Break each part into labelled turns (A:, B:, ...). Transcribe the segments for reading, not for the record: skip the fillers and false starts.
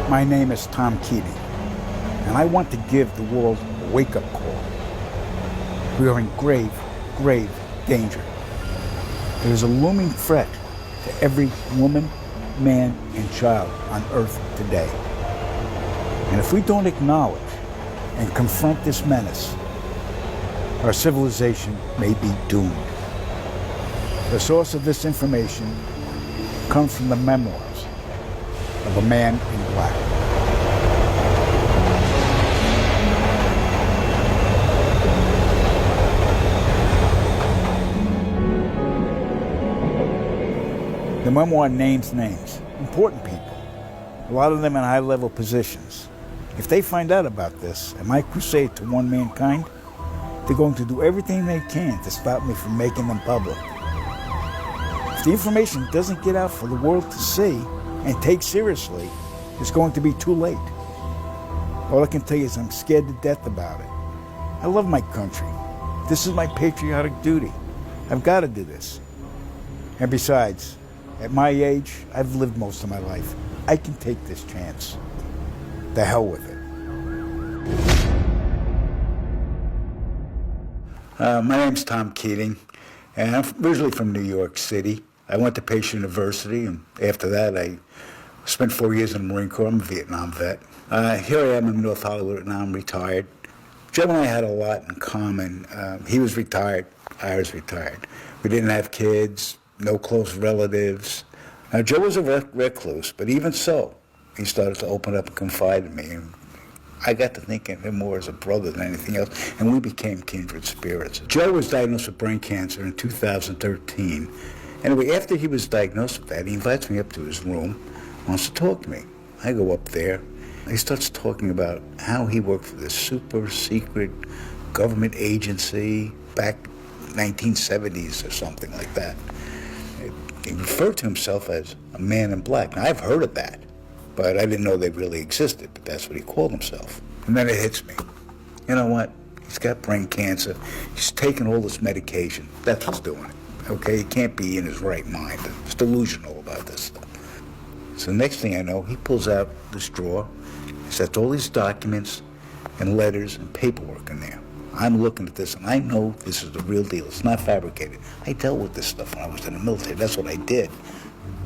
A: My name is Tom Keating, and I want to give the world a wake-up call. We are in grave, grave danger. There is a looming threat to every woman, man, and child on Earth today. And if we don't acknowledge and confront this menace, our civilization may be doomed. The source of this information comes from the memoirs of a man in black. The memoir names names, important people, a lot of them in high-level positions. If they find out about this and my crusade to one mankind, they're going to do everything they can to stop me from making them public. If the information doesn't get out for the world to see and take seriously, it's going to be too late. All I can tell you is I'm scared to death about it. I love my country. This is my patriotic duty. I've got to do this. And besides, at my age, I've lived most of my life. I can take this chance. The hell with it. My name's Tom Keating, and I'm originally from New York City. I went to Pace University, and after that, I spent 4 years in the Marine Corps. I'm a Vietnam vet. Here I am in North Hollywood, and now I'm retired. Joe and I had a lot in common. He was retired. I was retired. We didn't have kids, no close relatives. Now, Joe was a recluse, but even so, he started to open up and confide in me. And I got to thinking of him more as a brother than anything else, and we became kindred spirits. Joe was diagnosed with brain cancer in 2013. Anyway, after he was diagnosed with that, he invites me up to his room, wants to talk to me. I go up there. He starts talking about how he worked for this super secret government agency back 1970s or something like that. He referred to himself as a man in black. Now, I've heard of that, but I didn't know they really existed, but that's what he called himself. And then it hits me. You know what? He's got brain cancer. He's taking all this medication. That's what's doing it. Okay, he can't be in his right mind. He's delusional about this stuff. So the next thing I know, he pulls out this drawer. He sets all these documents and letters and paperwork in there. I'm looking at this, and I know this is the real deal. It's not fabricated. I dealt with this stuff when I was in the military. That's what I did.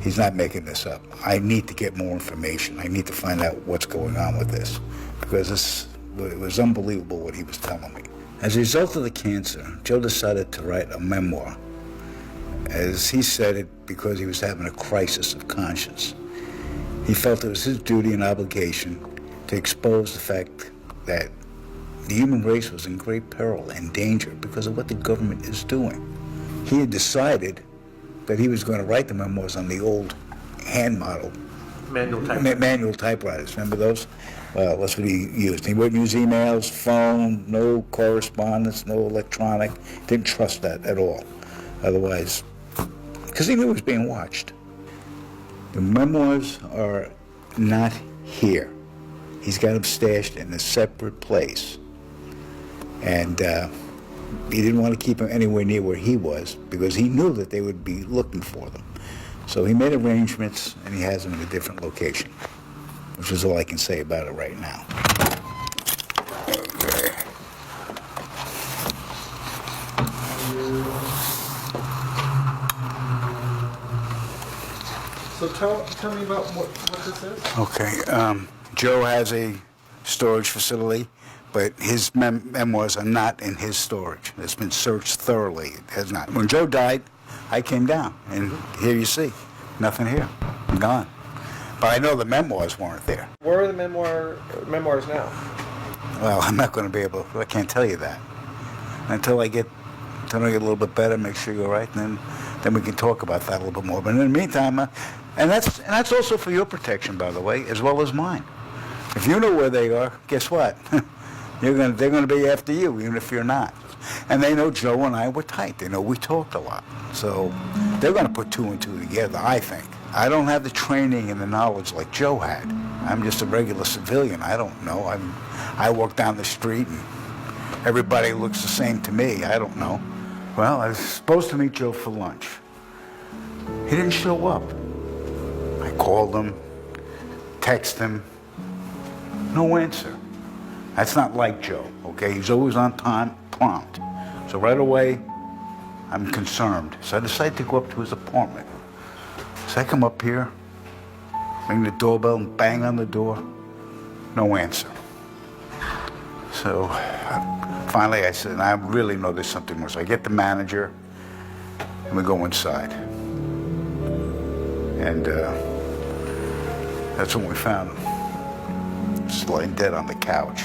A: He's not making this up. I need to get more information. I need to find out what's going on with this, because it was unbelievable what he was telling me. As a result of the cancer, Joe decided to write a memoir. As he said it, because he was having a crisis of conscience. He felt it was his duty and obligation to expose the fact that the human race was in great peril and danger because of what the government is doing. He had decided that he was going to write the memoirs on the old hand model. Manual typewriters. Remember those? Well, that's what he used. He wouldn't use emails, phone, no correspondence, no electronic. Didn't trust that at all. Otherwise, because he knew he was being watched. The memoirs are not here. He's got them stashed in a separate place. And he didn't want to keep them anywhere near where he was because he knew that they would be looking for them. So he made arrangements, and he has them in a different location, which is all I can say about it right now. Okay.
B: So tell me about what this is.
A: Okay. Joe has a storage facility, but his memoirs are not in his storage. It's been searched thoroughly. It has not. When Joe died, I came down, and here you see, nothing here, gone. But I know the memoirs weren't there.
B: Where are the memoirs now?
A: Well, I'm not going to be able. I can't tell you that until I get a little bit better, make sure you're right, and then we can talk about that a little bit more. But in the meantime, and that's also for your protection, by the way, as well as mine. If you know where they are, guess what? They're going to be after you, even if you're not. And they know Joe and I were tight. They know we talked a lot. So they're going to put two and two together, I think. I don't have the training and the knowledge like Joe had. I'm just a regular civilian. I don't know. I walk down the street and everybody looks the same to me. I don't know. Well, I was supposed to meet Joe for lunch. He didn't show up. I called him, texted him, No answer. That's not like Joe, okay? He's always on time, prompt. So right away, I'm concerned. So I decide to go up to his apartment. So I come up here, ring the doorbell and bang on the door. No answer. So finally I said, I really know there's something more. So I get the manager and we go inside. And that's when we found him, just lying dead on the couch.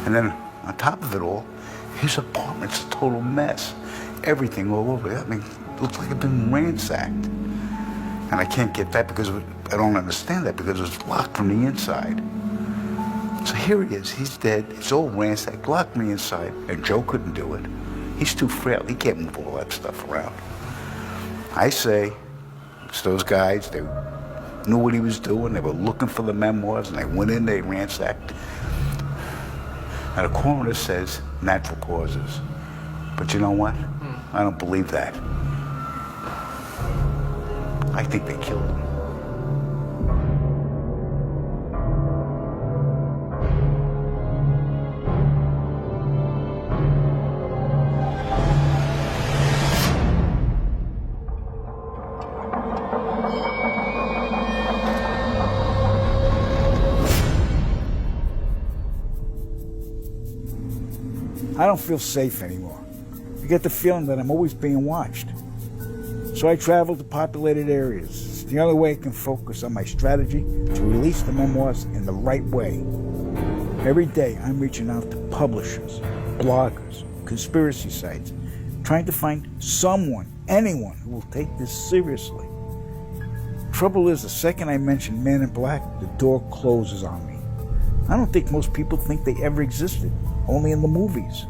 A: And then on top of it all, his apartment's a total mess. Everything all over it. I mean, it looks like it's been ransacked. And I can't get that because I don't understand that because it's locked from the inside. So here he is, he's dead, it's all ransacked, locked from the inside, and Joe couldn't do it. He's too frail, he can't move all that stuff around. I say, it's those guys, they knew what he was doing, they were looking for the memoirs, and they went in, they ransacked. And the coroner says natural causes. But you know what? I don't believe that. I think they killed him.
C: I don't feel safe anymore. I get the feeling that I'm always being watched. So I travel to populated areas. It's the only way I can focus on my strategy to release the memoirs in the right way. Every day I'm reaching out to publishers, bloggers, conspiracy sites, trying to find someone, anyone who will take this seriously. Trouble is, the second I mention Man in Black, the door closes on me. I don't think most people think they ever existed, only in the movies.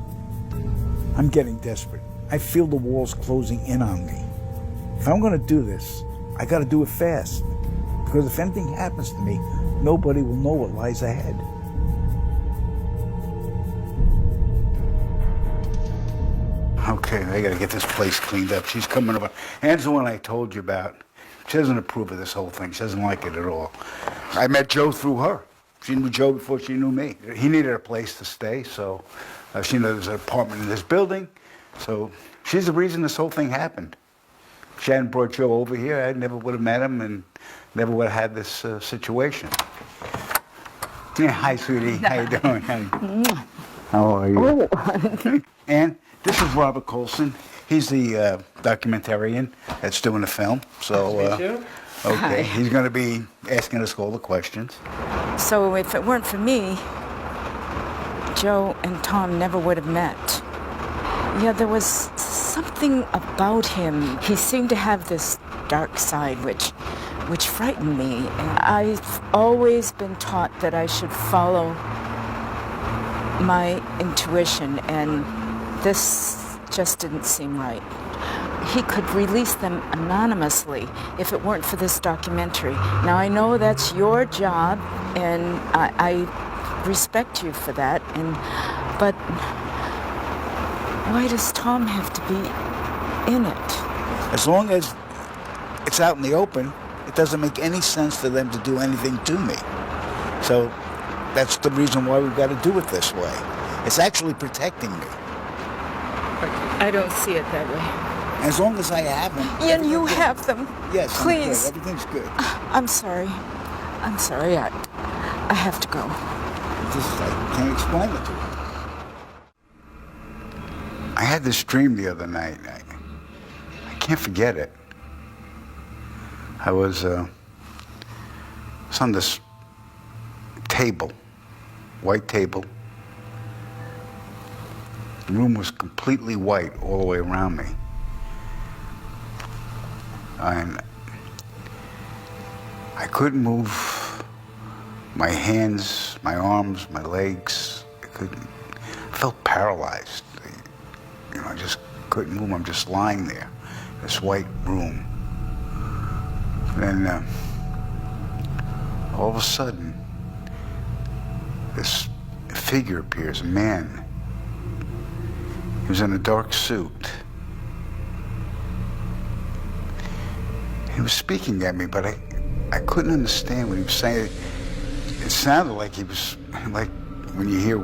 C: I'm getting desperate. I feel the walls closing in on me. If I'm going to do this, I got to do it fast. Because if anything happens to me, nobody will know what lies ahead.
A: Okay, I got to get this place cleaned up. She's coming over. Anne's the one I told you about. She doesn't approve of this whole thing. She doesn't like it at all. I met Joe through her. She knew Joe before she knew me. He needed a place to stay, so she knew there was an apartment in this building. So she's the reason this whole thing happened. If she hadn't brought Joe over here, I never would have met him and never would have had this situation. Yeah, hi, sweetie. How you doing? How are you?
D: Oh.
A: And this is Robert Colson. He's the documentarian that's doing the film. So,
B: Nice to meet you.
A: okay, he's going to be asking us all the questions.
D: So if it weren't for me, Joe and Tom never would have met. Yeah, there was something about him. He seemed to have this dark side which frightened me. And I've always been taught that I should follow my intuition, and this just didn't seem right. He could release them anonymously if it weren't for this documentary. Now, I know that's your job, and I respect you for that, but why does Tom have to be in it?
C: As long as it's out in the open, it doesn't make any sense for them to do anything to me. So that's the reason why we've got to do it this way. It's actually protecting me.
D: I don't see it that way.
C: As long as I have them.
D: And you have them.
C: Yes,
D: Please.
C: I'm good. Everything's good.
D: I'm sorry. I have to go.
C: I can't explain it to you.
A: I had this dream the other night. I can't forget it. I was on this table, white table. The room was completely white all the way around me. And I couldn't move my hands, my arms, my legs. I felt paralyzed. I just couldn't move. I'm just lying there, this white room. Then all of a sudden, this figure appears, a man. He was in a dark suit. He was speaking at me, but I couldn't understand what he was saying. it sounded like he was, like when you hear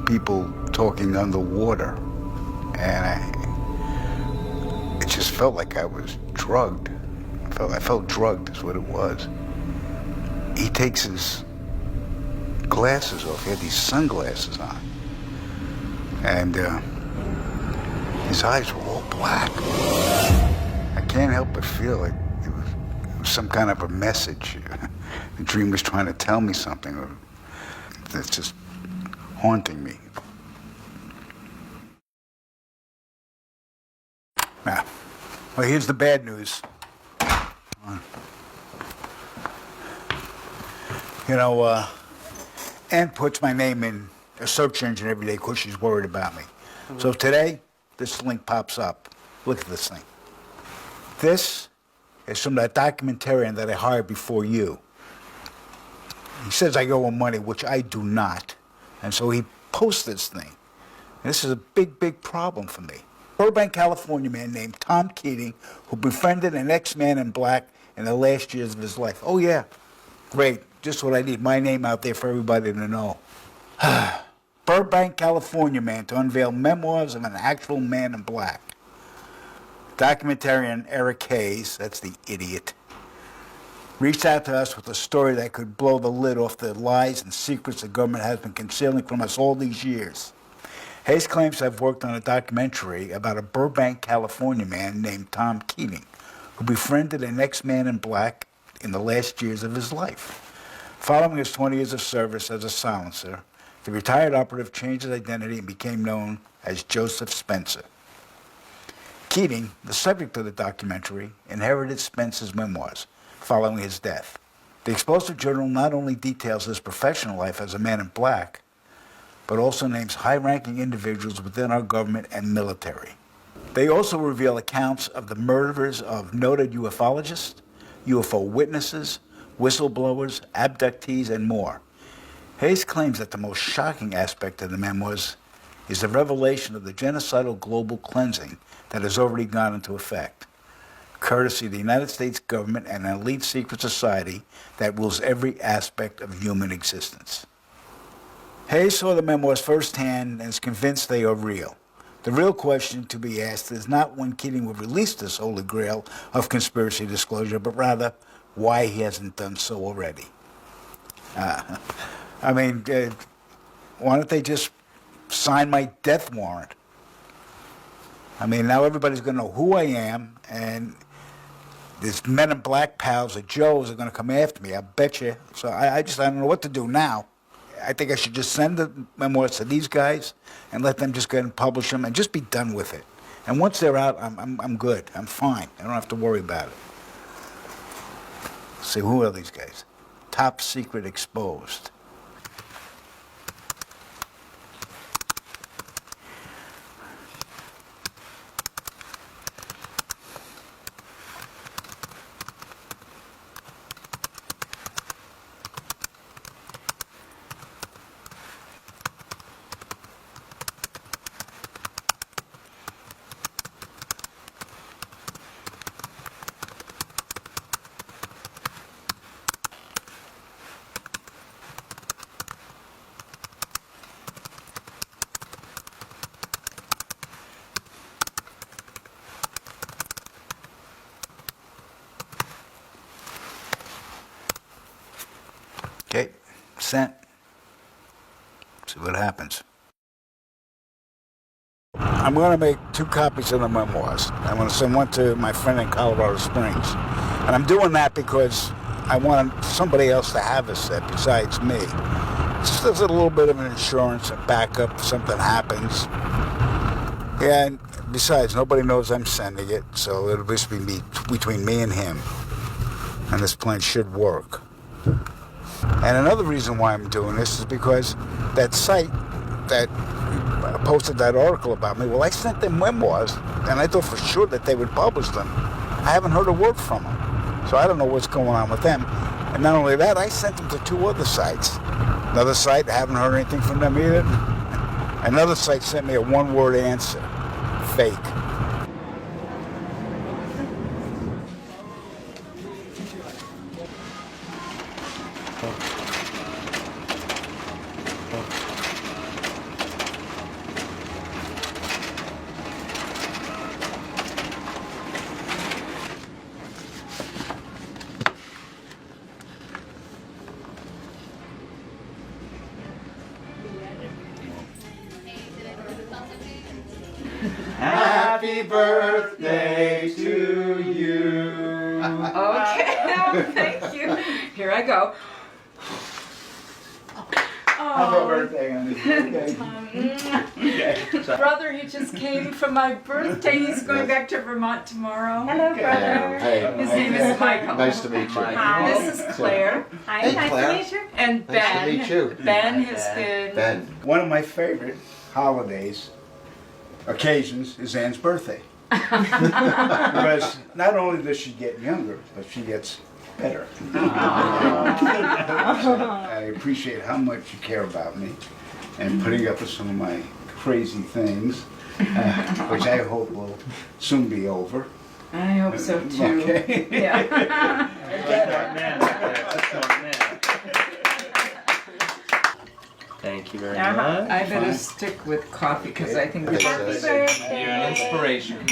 A: people talking underwater, and it just felt like I was drugged. I felt drugged is what it was. He takes his glasses off. He had these sunglasses on. And his eyes were all black. I can't help but feel like it was some kind of a message. The dream was trying to tell me something, or that's just haunting me. Now, well, here's the bad news. You know, Ann puts my name in a search engine every day because she's worried about me. Mm-hmm. So today, this link pops up. Look at this thing. This is from that documentarian that I hired before you. He says I owe him money, which I do not. And so he posts this thing. And this is a big, big problem for me. Burbank, California man named Tom Keating, who befriended an ex-man in black in the last years of his life. Oh, yeah. Great. Just what I need. My name out there for everybody to know. Burbank, California man to unveil memoirs of an actual man in black. Documentarian Eric Hayes, that's the idiot, reached out to us with a story that could blow the lid off the lies and secrets the government has been concealing from us all these years. Hayes claims to have worked on a documentary about a Burbank, California man named Tom Keating, who befriended an ex-man in black in the last years of his life. Following his 20 years of service as a silencer, the retired operative changed his identity and became known as Joseph Spencer. Keating, the subject of the documentary, inherited Spencer's memoirs following his death. The explosive journal not only details his professional life as a man in black, but also names high-ranking individuals within our government and military. They also reveal accounts of the murders of noted ufologists, UFO witnesses, whistleblowers, abductees, and more. Hayes claims that the most shocking aspect of the memoirs is the revelation of the genocidal global cleansing that has already gone into effect, courtesy of the United States government and an elite secret society that rules every aspect of human existence. Hayes saw the memoirs firsthand and is convinced they are real. The real question to be asked is not when Keating will release this holy grail of conspiracy disclosure, but rather why he hasn't done so already. Why don't they just sign my death warrant? Now everybody's going to know who I am, and these men in black pals of Joe's are going to come after me, I bet you. So I don't know what to do now. I think I should just send the memoirs to these guys and let them just go ahead and publish them and just be done with it. And once they're out, I'm good. I'm fine. I don't have to worry about it. See, who are these guys? Top Secret Exposed. Okay, sent. See what happens. I'm going to make 2 copies of the memoirs. I'm going to send one to my friend in Colorado Springs. And I'm doing that because I want somebody else to have a set besides me. Just as a little bit of an insurance, a backup if something happens. Yeah, and besides, nobody knows I'm sending it, so it'll just be between me and him. And this plan should work. And another reason why I'm doing this is because that site that posted that article about me, well, I sent them memoirs, and I thought for sure that they would publish them. I haven't heard a word from them. So I don't know what's going on with them. And not only that, I sent them to 2 other sites. Another site, I haven't heard anything from them either. Another site sent me a 1-word answer. Fake.
E: Happy birthday to you.
D: Okay, oh, thank you. Here I go.
C: Happy birthday, honey.
D: Brother, he just came for my birthday. He's going back to Vermont tomorrow. Hello, brother.
E: Hey,
D: His name is Michael.
E: nice to meet you.
D: Hi. This is Claire.
E: Hi, nice Claire.
D: To meet you. And
E: Nice to
D: Ben.
E: meet you.
D: Ben has been.
E: Ben.
C: One of my favorite holidays, occasions, is Ann's birthday. Because not only does she get younger, but she gets better. I appreciate how much you care about me and putting up with some of my crazy things, which I hope will soon be over.
D: I hope so too.
C: Okay.
D: Yeah.
F: Thank you very
D: I
F: much.
D: better stick with coffee because I think
E: Happy
D: it's
E: birthday.
F: You're an inspiration.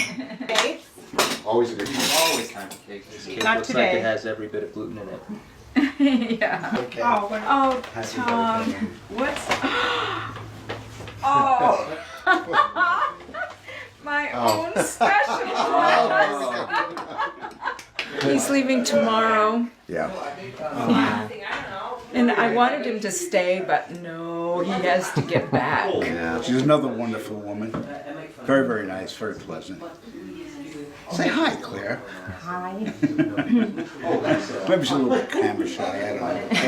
E: Always a good time.
F: Always time to cake. This cake
D: Not
F: looks
D: today.
F: like it has every bit of gluten in it.
D: yeah.
E: Okay.
D: Oh,
C: Happy
D: Tom,
C: birthday.
D: what's? Oh, my own special one. He's leaving tomorrow,
C: Yeah.
D: and I wanted him to stay, but no, he has to get back.
E: Yeah.
C: She's another wonderful woman. Very, very nice, very pleasant. Say hi, Claire.
D: Hi.
C: Maybe she's a little bit camera shy, I don't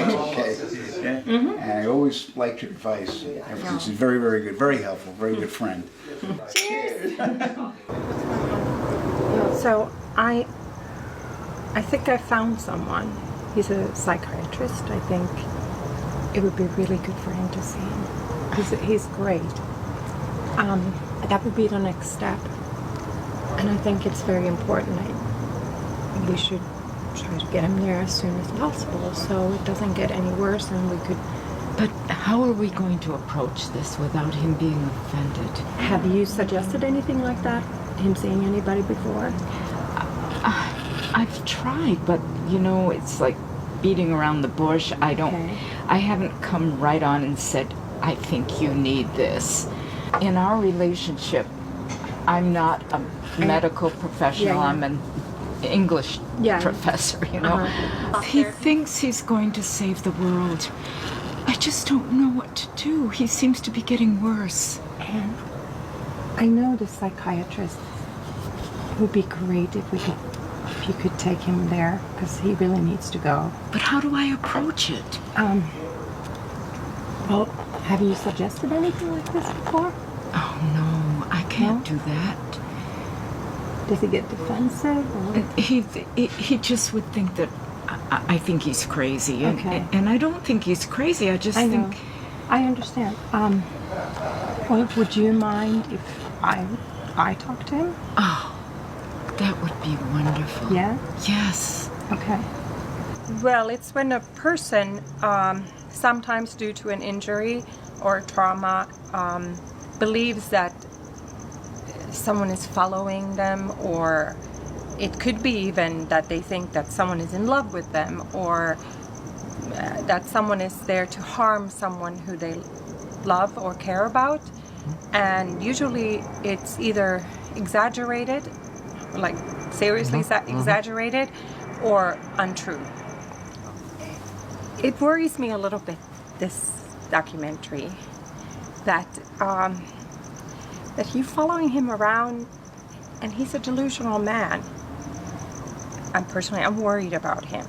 C: know. That's okay. And I always liked your advice. Ever since she's very, very good, very helpful, very good friend.
G: So I think I found someone. He's a psychiatrist. I think it would be really good for him to see him. He's great. That would be the next step. And I think it's very important. We should try to get him there as soon as possible so it doesn't get any worse and we could...
D: But how are we going to approach this without him being offended?
G: Have you suggested anything like that? Him seeing anybody before?
D: I've tried, but you know, it's like beating around the bush. I haven't come right on and said, I think you need this. In our relationship, I'm not a medical professional.
G: Yeah.
D: I'm an English professor, you know. He thinks he's going to save the world. I just don't know what to do. He seems to be getting worse.
G: And I know the psychiatrist. It would be great if you could take him there, because he really needs to go.
D: But how do I approach it?
G: Well, have you suggested anything like this before?
D: Oh no, I can't do that.
G: Does he get defensive? Or?
D: He just would think that I think he's crazy, and I don't think he's crazy. I just think.
G: I understand. Well, would you mind if I talk to him?
D: Oh, that would be wonderful.
G: Yeah?
D: Yes.
G: Okay. Well, it's when a person, sometimes due to an injury or trauma, believes that someone is following them, or it could be even that they think that someone is in love with them, or that someone is there to harm someone who they love or care about. And usually it's either exaggerated, like seriously exaggerated, or untrue. It worries me a little bit, this documentary, that you're following him around, and he's a delusional man. I'm worried about him,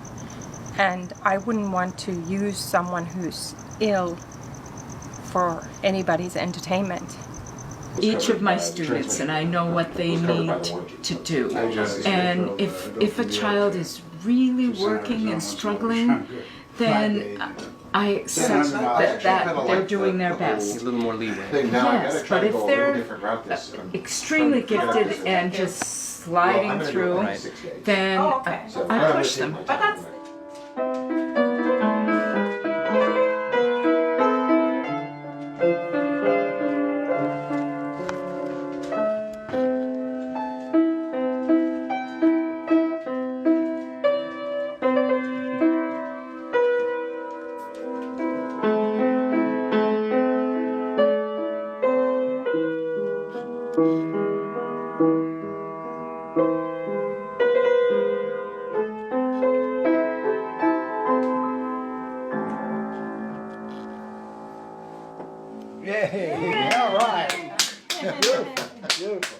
G: and I wouldn't want to use someone who's ill for anybody's entertainment.
D: Each of my students, and I know what they need to do. And if a child is really working and struggling, then I accept that they're doing their
F: A
D: best.
F: little more leeway.
D: Yes, but if they're extremely gifted and just sliding through, then I push them.
C: Beautiful.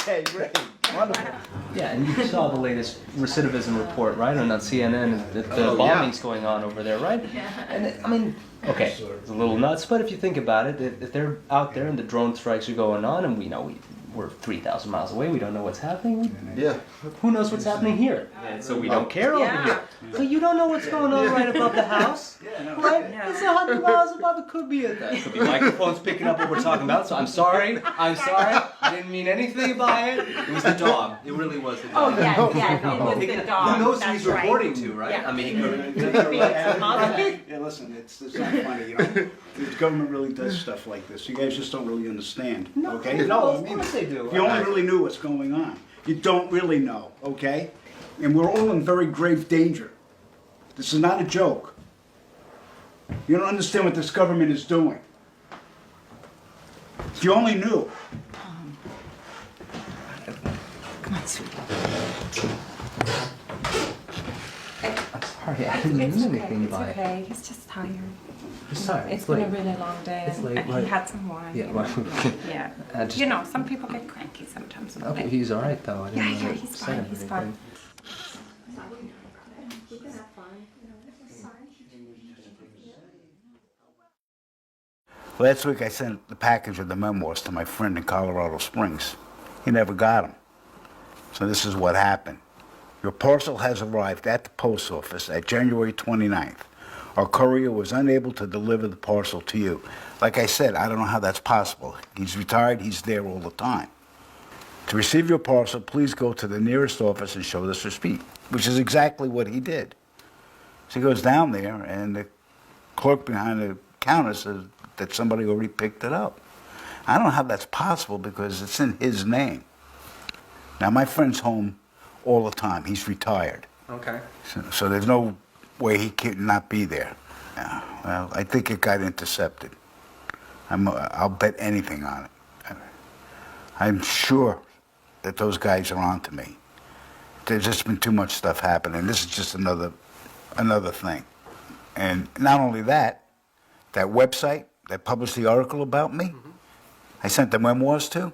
C: Okay, great. Wonderful.
F: Yeah, and you saw the latest recidivism report, right, on CNN, the bombings going on over there, right? And I mean, okay, it's a little nuts, but if you think about it, if they're out there and the drone strikes are going on, and we know we're 3,000 miles away, we don't know what's happening.
E: Yeah.
F: Who knows what's happening here? So we don't care over here. So you don't know what's going on right above the house, right? It's 100 miles above. It could be microphones picking up what we're talking about. So I'm sorry. I didn't mean anything by it. It was the dog. It really was the dog.
G: Oh yeah, it was the dog.
F: Who knows who he's
G: that's right.
F: reporting to, right?
G: Yeah.
F: I mean, he could.
C: Yeah, listen, it's not funny, you know. The government really does stuff like this. You guys just don't really understand, okay?
F: of course they do.
C: If you only really knew what's going on. You don't really know, okay? And we're all in very grave danger. This is not a joke. You don't understand what this government is doing. If you only knew.
D: Come on, sweetie.
F: Sorry, I didn't mean anything by it.
G: It's okay. He's just tired.
F: It's sorry.
G: It's been a really long day,
F: It's late,
G: and
F: right.
G: he had some wine.
F: Yeah, well,
G: Yeah.
F: just-
G: You know, some people get cranky sometimes.
F: Okay, he's all right though. I didn't
G: Yeah,
F: know
G: he's
F: what
G: fine.
F: said
G: He's
F: anything.
G: fine.
A: Last week I sent the package of the memoirs to my friend in Colorado Springs. He never got them. So this is what happened. Your parcel has arrived at the post office at January 29th. Our courier was unable to deliver the parcel to you. Like I said, I don't know how that's possible. He's retired, he's there all the time. To receive your parcel, please go to the nearest office and show this receipt, which is exactly what he did. So he goes down there, and the clerk behind the counter says that somebody already picked it up. I don't know how that's possible because it's in his name. Now, my friend's home all the time. He's retired.
F: Okay.
A: So there's no way he could not be there. Well, I think it got intercepted. I'll bet anything on it. I'm sure that those guys are onto me. There's just been too much stuff happening. This is just another thing. And not only that, that website that published the article about me, I sent the memoirs to.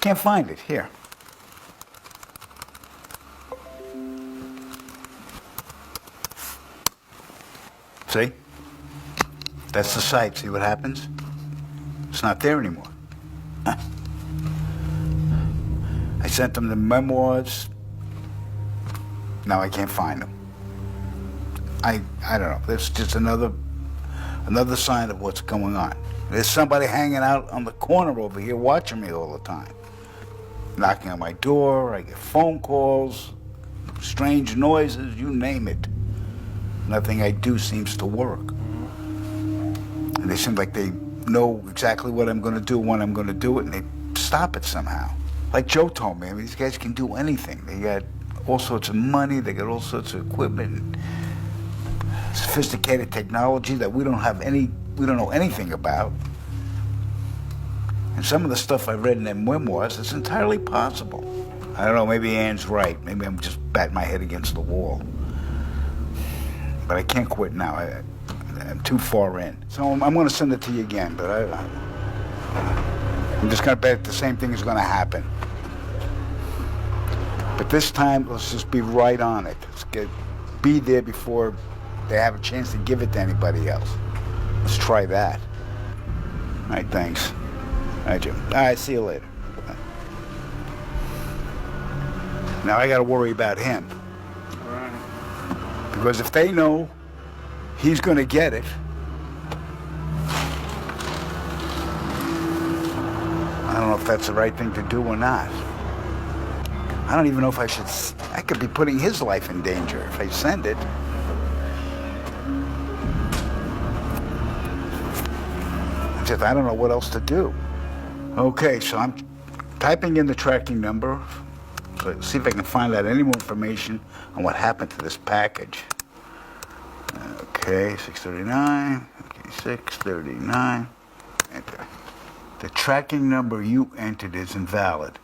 A: Can't find it here. See? That's the site. See what happens? It's not there anymore. I sent them the memoirs. Now I can't find them. I don't know. That's just another sign of what's going on. There's somebody hanging out on the corner over here watching me all the time. Knocking on my door, I get phone calls, strange noises, you name it. Nothing I do seems to work. And they seem like they know exactly what I'm going to do, when I'm going to do it, and they stop it somehow. Like Joe told me, I mean, these guys can do anything. They got all sorts of money, they got all sorts of equipment, and sophisticated technology that we don't know anything about. And some of the stuff I read in their memoirs, it's entirely possible. I don't know, maybe Ann's right. Maybe I'm just batting my head against the wall. But I can't quit now. I'm too far in. So I'm going to send it to you again, but I'm just going to bet the same thing is going to happen. But this time, let's just be right on it. Be there before they have a chance to give it to anybody else. Let's try that. All right, thanks. All right, Jim. All right, see you later. Now I got to worry about him.
C: All right.
A: Because if they know he's going to get it, I don't know if that's the right thing to do or not. I don't even know if I could be putting his life in danger if I send it. I don't know what else to do. Okay, so I'm typing in the tracking number. So let's see if I can find out any more information on what happened to this package. Okay, 639. Okay, 639. Enter. The tracking number you entered is invalid.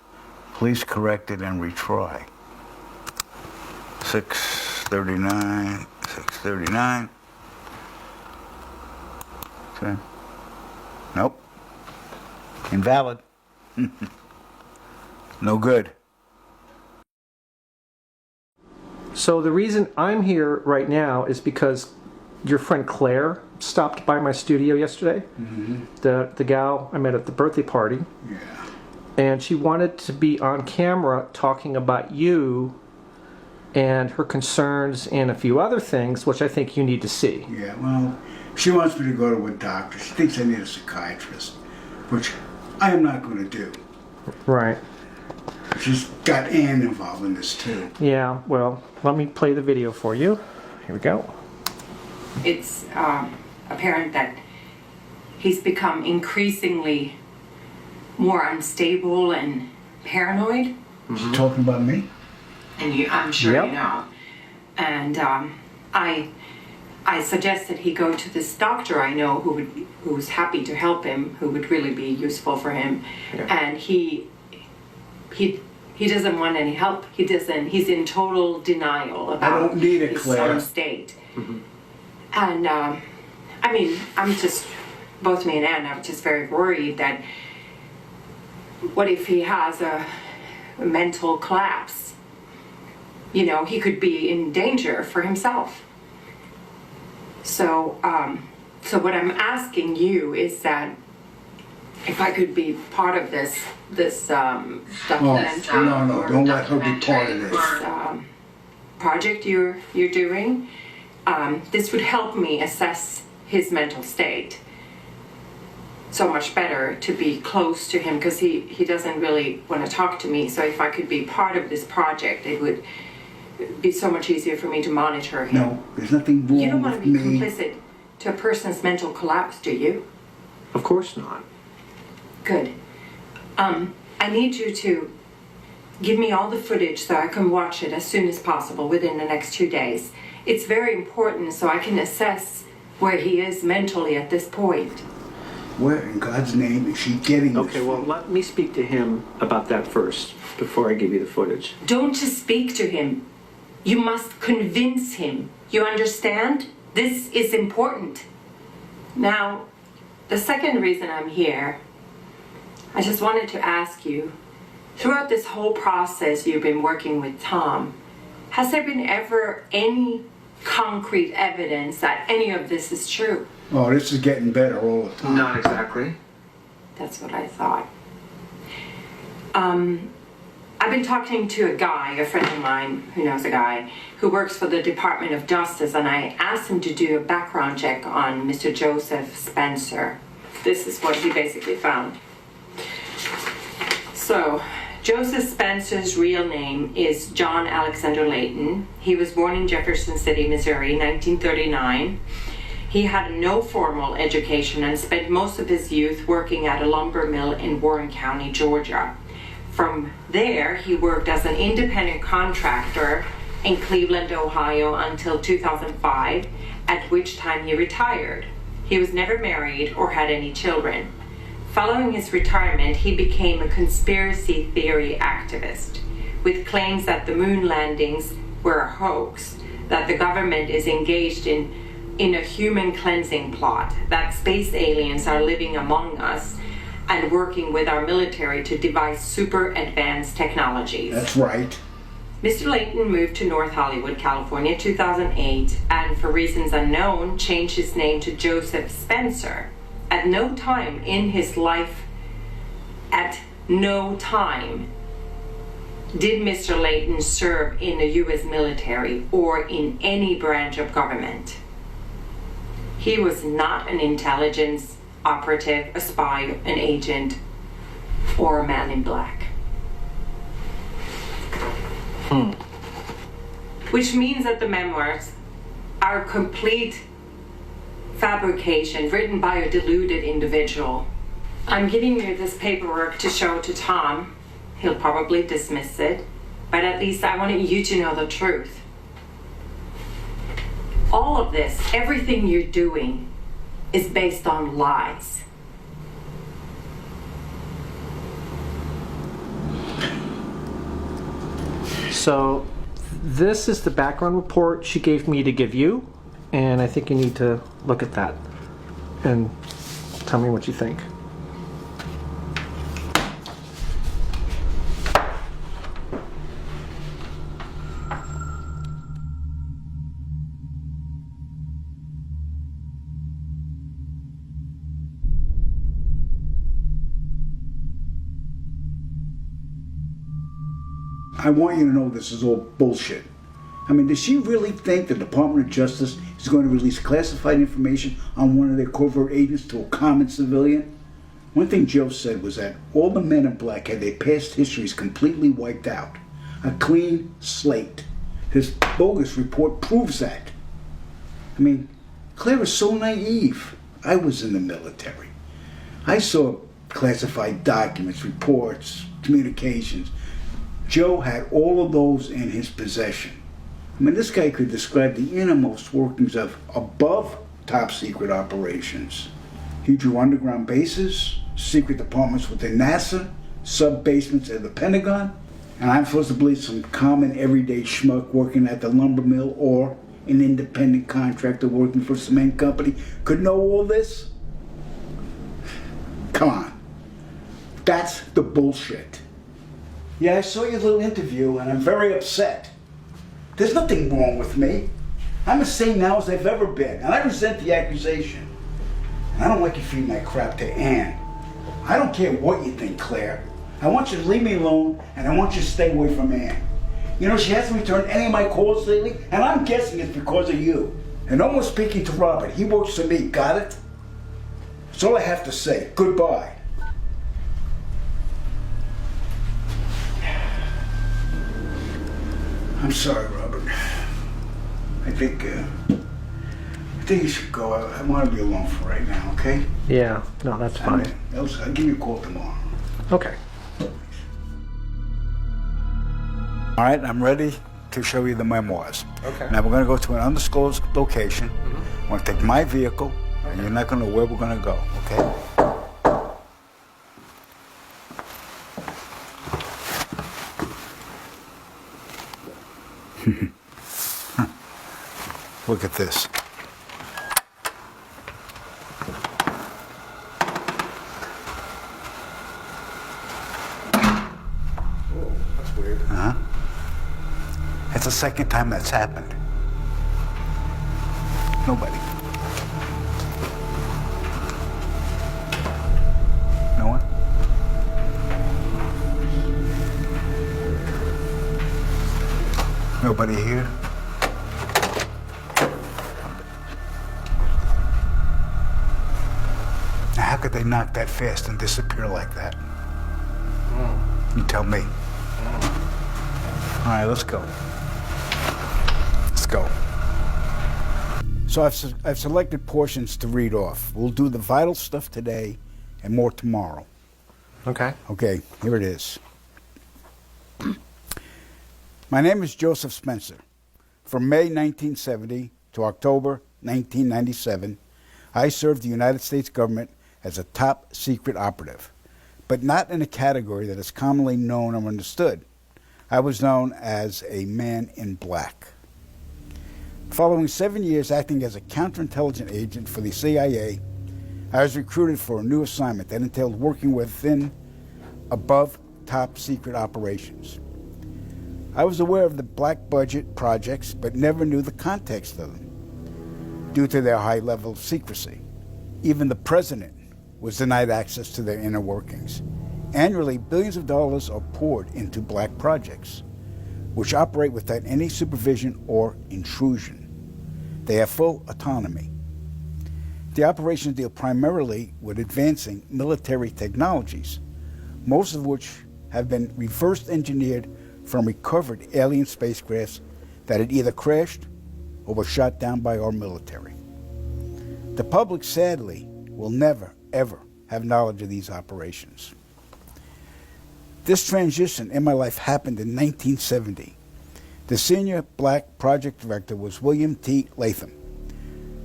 A: Please correct it and retry. 639. 639. Okay. Nope. Invalid. No good.
B: So the reason I'm here right now is because your friend Claire stopped by my studio yesterday. The gal I met at the birthday party.
A: Yeah.
B: And she wanted to be on camera talking about you and her concerns and a few other things, which I think you need to see.
A: Yeah, well, she wants me to go to a doctor. She thinks I need a psychiatrist, which I am not going to do.
B: Right.
A: She's got Anne involved in this too.
B: Yeah, well, let me play the video for you. Here we go.
H: It's apparent that he's become increasingly more unstable and paranoid.
A: She's talking about me?
H: And I'm sure
B: Yep.
H: you know. And I suggested he go to this doctor I know who's happy to help him, who would really be useful for him.
B: Yeah.
H: And he doesn't want any help. He doesn't. He's in total denial about
A: don't need it,
H: his
A: Claire.
H: own state. And I mean, I'm just, both me and Anne are just very worried that what if he has a mental collapse? You know, he could be in danger for himself. So, so what I'm asking you is that if I could be part of this documentary,
A: no, don't let her be part of this.
H: Project you're doing. This would help me assess his mental state so much better to be close to him, because he doesn't really want to talk to me. So if I could be part of this project, it would be so much easier for me to monitor him.
A: No, there's nothing wrong
H: You don't want
A: with
H: to be
A: me.
H: complicit to a person's mental collapse, do you?
B: Of course not.
H: Good. I need you to give me all the footage so I can watch it as soon as possible within the next 2 days. It's very important so I can assess where he is mentally at this point.
A: Where in God's name is she getting this?
B: Okay, well, let me speak to him about that first before I give you the footage.
H: Don't just speak to him. You must convince him. You understand? This is important. Now, the second reason I'm here, I just wanted to ask you, throughout this whole process you've been working with Tom, has there been ever any concrete evidence that any of this is true?
A: Oh, this is getting better all the time.
B: Not exactly.
H: That's what I thought. I've been talking to a friend of mine who knows a guy, who works for the Department of Justice, and I asked him to do a background check on Mr. Joseph Spencer. This is what he basically found. So, Joseph Spencer's real name is John Alexander Layton. He was born in Jefferson City, Missouri, 1939. He had no formal education and spent most of his youth working at a lumber mill in Warren County, Georgia. From there, he worked as an independent contractor in Cleveland, Ohio until 2005, at which time he retired. He was never married or had any children. Following his retirement, he became a conspiracy theory activist, with claims that the moon landings were a hoax, that the government is engaged in a human cleansing plot, that space aliens are living among us and working with our military to devise super advanced technologies.
A: That's right.
H: Mr. Layton moved to North Hollywood, California, 2008, and for reasons unknown, changed his name to Joseph Spencer. At no time in his life, at no time, did Mr. Layton serve in the U.S. military or in any branch of government. He was not an intelligence operative, a spy, an agent, or a man in black. Which means that the memoirs are a complete fabrication written by a deluded individual. I'm giving you this paperwork to show to Tom. He'll probably dismiss it, but at least I wanted you to know the truth. All of this, everything you're doing, is based on lies.
B: So, this is the background report she gave me to give you, and I think you need to look at that and tell me what you think.
C: I want you to know this is all bullshit. I mean, does she really think the Department of Justice is going to release classified information on one of their covert agents to a common civilian? One thing Joe said was that all the men in black had their past histories completely wiped out. A clean slate. His bogus report proves that. I mean, Claire is so naive. I was in the military. I saw classified documents, reports, communications. Joe had all of those in his possession. I mean, this guy could describe the innermost workings of above top secret operations. He drew underground bases, secret departments within NASA, sub-basements at the Pentagon, and I'm supposed to believe some common everyday schmuck working at the lumber mill or an independent contractor working for a cement company could know all this? Come on. That's the bullshit. Yeah, I saw your little interview and I'm very upset. There's nothing wrong with me. I'm as sane now as I've ever been, and I resent the accusation. And I don't like you feeding that crap to Anne. I don't care what you think, Claire. I want you to leave me alone, and I want you to stay away from Anne. You know, she hasn't returned any of my calls lately, and I'm guessing it's because of you. And no more speaking to Robert. He works for me, got it? That's all I have to say. Goodbye. I'm sorry, Robert. I think you should go. I want to be alone for right now, okay?
B: Yeah, no, that's fine.
C: I'll give you a call tomorrow.
B: Okay.
C: All right, I'm ready to show you the memoirs.
B: Okay.
C: Now, we're going to go to an undisclosed location. I'm going to take my vehicle, and you're not going to know where we're going to go, okay? Look at this.
B: Oh, that's weird.
C: Uh-huh. It's the second time that's happened. Nobody. No one? Nobody here? Now, how could they knock that fast and disappear like that? You tell me. All right, let's go. Let's go. So I've selected portions to read off. We'll do the vital stuff today and more tomorrow.
B: Okay.
C: Okay, here it is. My name is Joseph Spencer. From May 1970 to October 1997, I served the United States government as a top secret operative, but not in a category that is commonly known or understood. I was known as a man in black. Following 7 years acting as a counterintelligence agent for the CIA, I was recruited for a new assignment that entailed working within above top secret operations. I was aware of the black budget projects, but never knew the context of them due to their high level of secrecy. Even the president was denied access to their inner workings. Annually, billions of dollars are poured into black projects, which operate without any supervision or intrusion. They have full autonomy. The operations deal primarily with advancing military technologies, most of which have been reverse engineered from recovered alien spacecrafts that had either crashed or were shot down by our military. The public, sadly, will never, ever have knowledge of these operations. This transition in my life happened in 1970. The senior black project director was William T. Latham,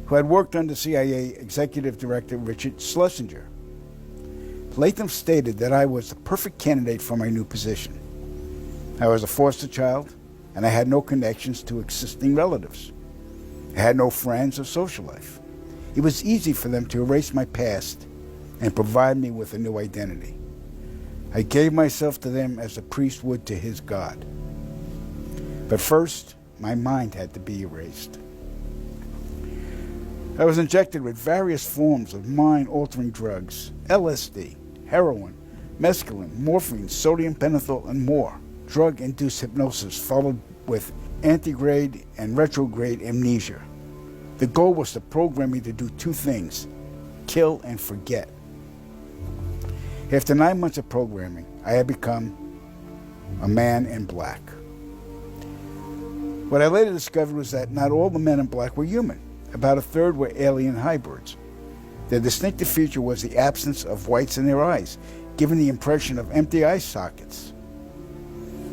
C: who had worked under CIA Executive Director Richard Schlesinger. Latham stated that I was the perfect candidate for my new position. I was a foster child, and I had no connections to existing relatives. I had no friends or social life. It was easy for them to erase my past and provide me with a new identity. I gave myself to them as a priest would to his God. But first, my mind had to be erased. I was injected with various forms of mind-altering drugs, LSD, heroin, mescaline, morphine, sodium pentothal, and more. drug-induced hypnosis followed with antegrade and retrograde amnesia. The goal was to program me to do two things: kill and forget. After 9 months of programming, I had become a man in black. What I later discovered was that not all the men in black were human. About a third were alien hybrids. Their distinctive feature was the absence of whites in their eyes, giving the impression of empty eye sockets.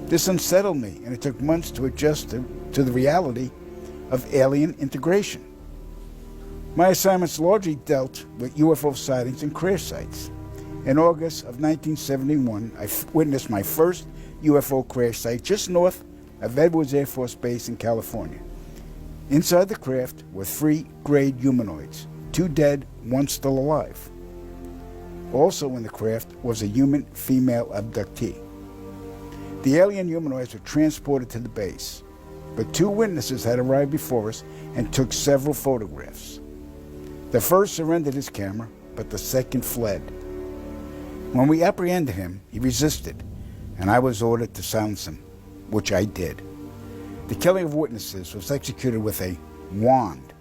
C: This unsettled me, and it took months to adjust to the reality of alien integration. My assignments largely dealt with UFO sightings and crash sites. In August of 1971, I witnessed my first UFO crash site just north of Edwards Air Force Base in California. Inside the craft were 3 grayed humanoids, 2 dead, 1 still alive. Also in the craft was a human female abductee. The alien humanoids were transported to the base, but 2 witnesses had arrived before us and took several photographs. The first surrendered his camera, but the second fled. When we apprehended him, he resisted, and I was ordered to silence him, which I did. The killing of witnesses was executed with a wand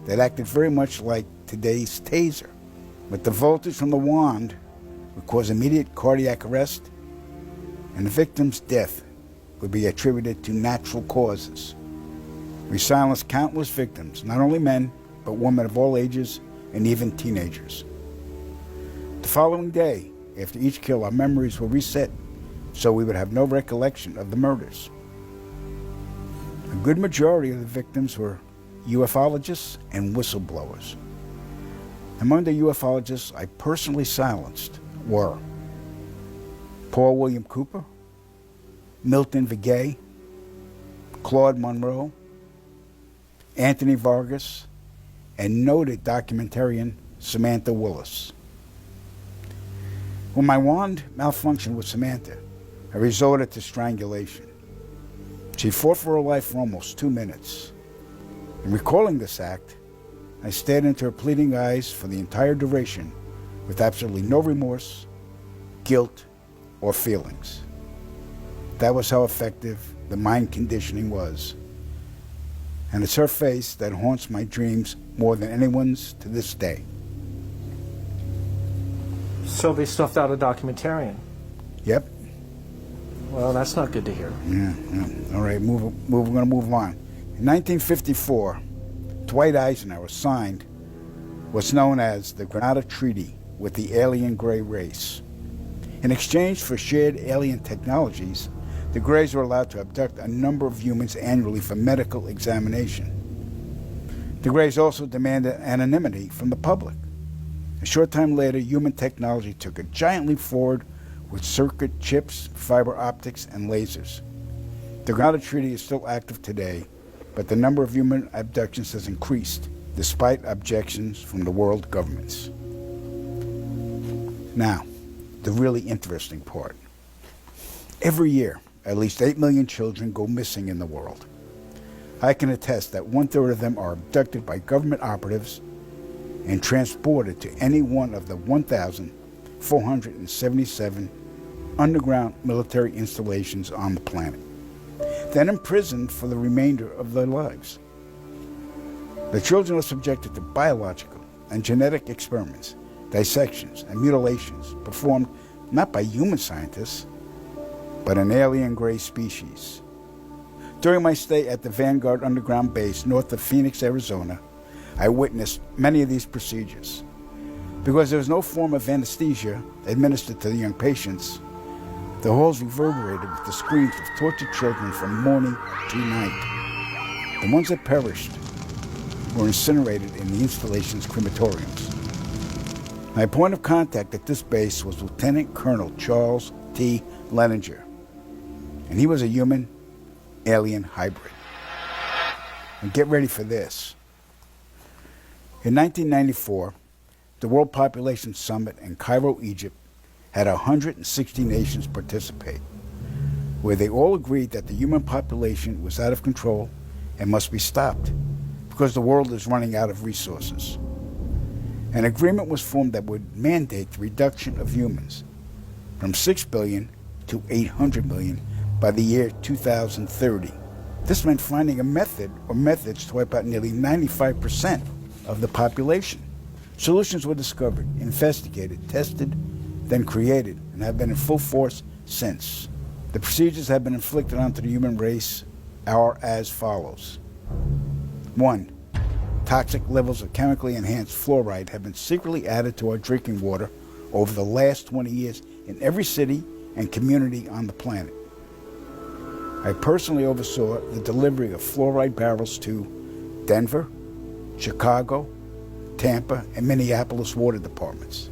C: that acted very much like today's taser, but the voltage from the wand would cause immediate cardiac arrest, and the victim's death would be attributed to natural causes. We silenced countless victims, not only men, but women of all ages and even teenagers. The following day, after each kill, our memories were reset, so we would have no recollection of the murders. A good majority of the victims were ufologists and whistleblowers. Among the ufologists I personally silenced were Paul William Cooper, Milton Vigay, Claude Monroe, Anthony Vargas, and noted documentarian Samantha Willis. When my wand malfunctioned with Samantha, I resorted to strangulation. She fought for her life for almost 2 minutes. In recalling this act, I stared into her pleading eyes for the entire duration with absolutely no remorse, guilt, or feelings. That was how effective the mind conditioning was. And it's her face that haunts my dreams more than anyone's to this day.
B: So they stuffed out a documentarian.
C: Yep.
B: Well, that's not good to hear.
C: Yeah. All right, we're going to move on. In 1954, Dwight Eisenhower signed what's known as the Granada Treaty with the alien gray race. In exchange for shared alien technologies, the Greys were allowed to abduct a number of humans annually for medical examination. The Greys also demanded anonymity from the public. A short time later, human technology took a giant leap forward with circuit chips, fiber optics, and lasers. The Granada Treaty is still active today, but the number of human abductions has increased, despite objections from the world governments. Now, the really interesting part. Every year, at least 8 million children go missing in the world. I can attest that 1/3 of them are abducted by government operatives and transported to any one of the 1,477 underground military installations on the planet, then imprisoned for the remainder of their lives. The children are subjected to biological and genetic experiments, dissections, and mutilations performed not by human scientists, but an alien gray species. During my stay at the Vanguard Underground Base north of Phoenix, Arizona, I witnessed many of these procedures. Because there was no form of anesthesia administered to the young patients, the halls reverberated with the screams of tortured children from morning to night. The ones that perished were incinerated in the installation's crematoriums. My point of contact at this base was Lieutenant Colonel Charles T. Leninger, and he was a human-alien hybrid. And get ready for this. In 1994, the World Population Summit in Cairo, Egypt, had 160 nations participate, where they all agreed that the human population was out of control and must be stopped because the world is running out of resources. An agreement was formed that would mandate the reduction of humans from 6 billion to 800 million by the year 2030. This meant finding a method or methods to wipe out nearly 95% of the population. Solutions were discovered, investigated, tested, then created, and have been in full force since. The procedures have been inflicted onto the human race are as follows. 1. Toxic levels of chemically enhanced fluoride have been secretly added to our drinking water over the last 20 years in every city and community on the planet. I personally oversaw the delivery of fluoride barrels to Denver, Chicago, Tampa, and Minneapolis water departments.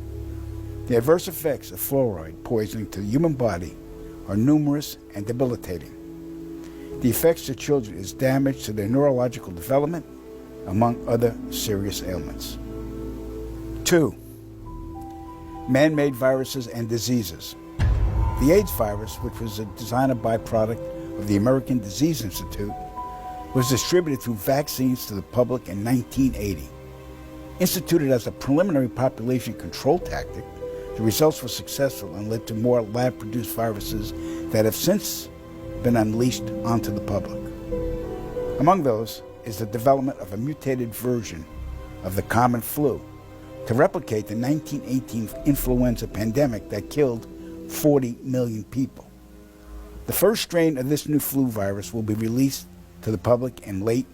C: The adverse effects of fluoride poisoning to the human body are numerous and debilitating. The effects to children is damage to their neurological development, among other serious ailments. 2. Man-made viruses and diseases. The AIDS virus, which was a designer byproduct of the American Disease Institute, was distributed through vaccines to the public in 1980. Instituted as a preliminary population control tactic, the results were successful and led to more lab-produced viruses that have since been unleashed onto the public. Among those is the development of a mutated version of the common flu to replicate the 1918 influenza pandemic that killed 40 million people. The first strain of this new flu virus will be released to the public in late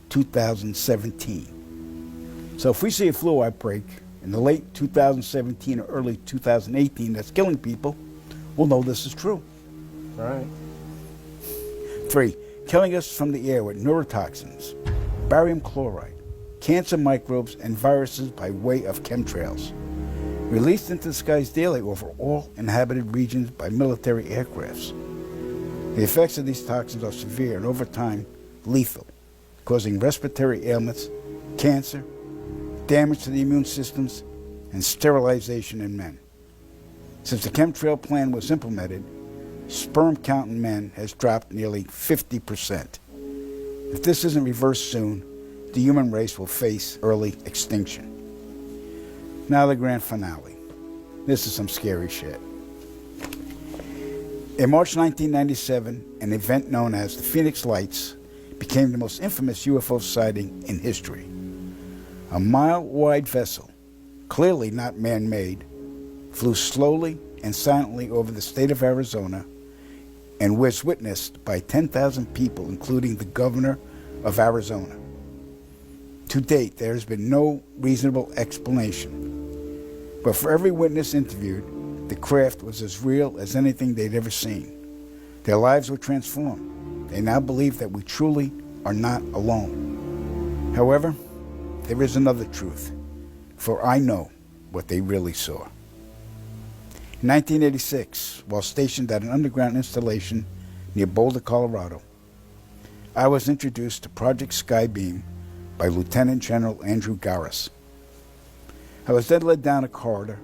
C: 2017. So if we see a flu outbreak in the late 2017 or early 2018 that's killing people, we'll know this is true.
B: All right.
C: 3. Killing us from the air with neurotoxins, barium chloride, cancer microbes, and viruses by way of chemtrails, released into the skies daily over all inhabited regions by military aircrafts. The effects of these toxins are severe and over time lethal, causing respiratory ailments, cancer, damage to the immune systems, and sterilization in men. Since the chemtrail plan was implemented, sperm count in men has dropped nearly 50%. If this isn't reversed soon, the human race will face early extinction. Now the grand finale. This is some scary shit. In March 1997, an event known as the Phoenix Lights became the most infamous UFO sighting in history. A mile-wide vessel, clearly not man-made, flew slowly and silently over the state of Arizona and was witnessed by 10,000 people, including the governor of Arizona. To date, there has been no reasonable explanation. But for every witness interviewed, the craft was as real as anything they'd ever seen. Their lives were transformed. They now believe that we truly are not alone. However, there is another truth, for I know what they really saw. In 1986, while stationed at an underground installation near Boulder, Colorado, I was introduced to Project Skybeam by Lieutenant General Andrew Garris. I was then led down a corridor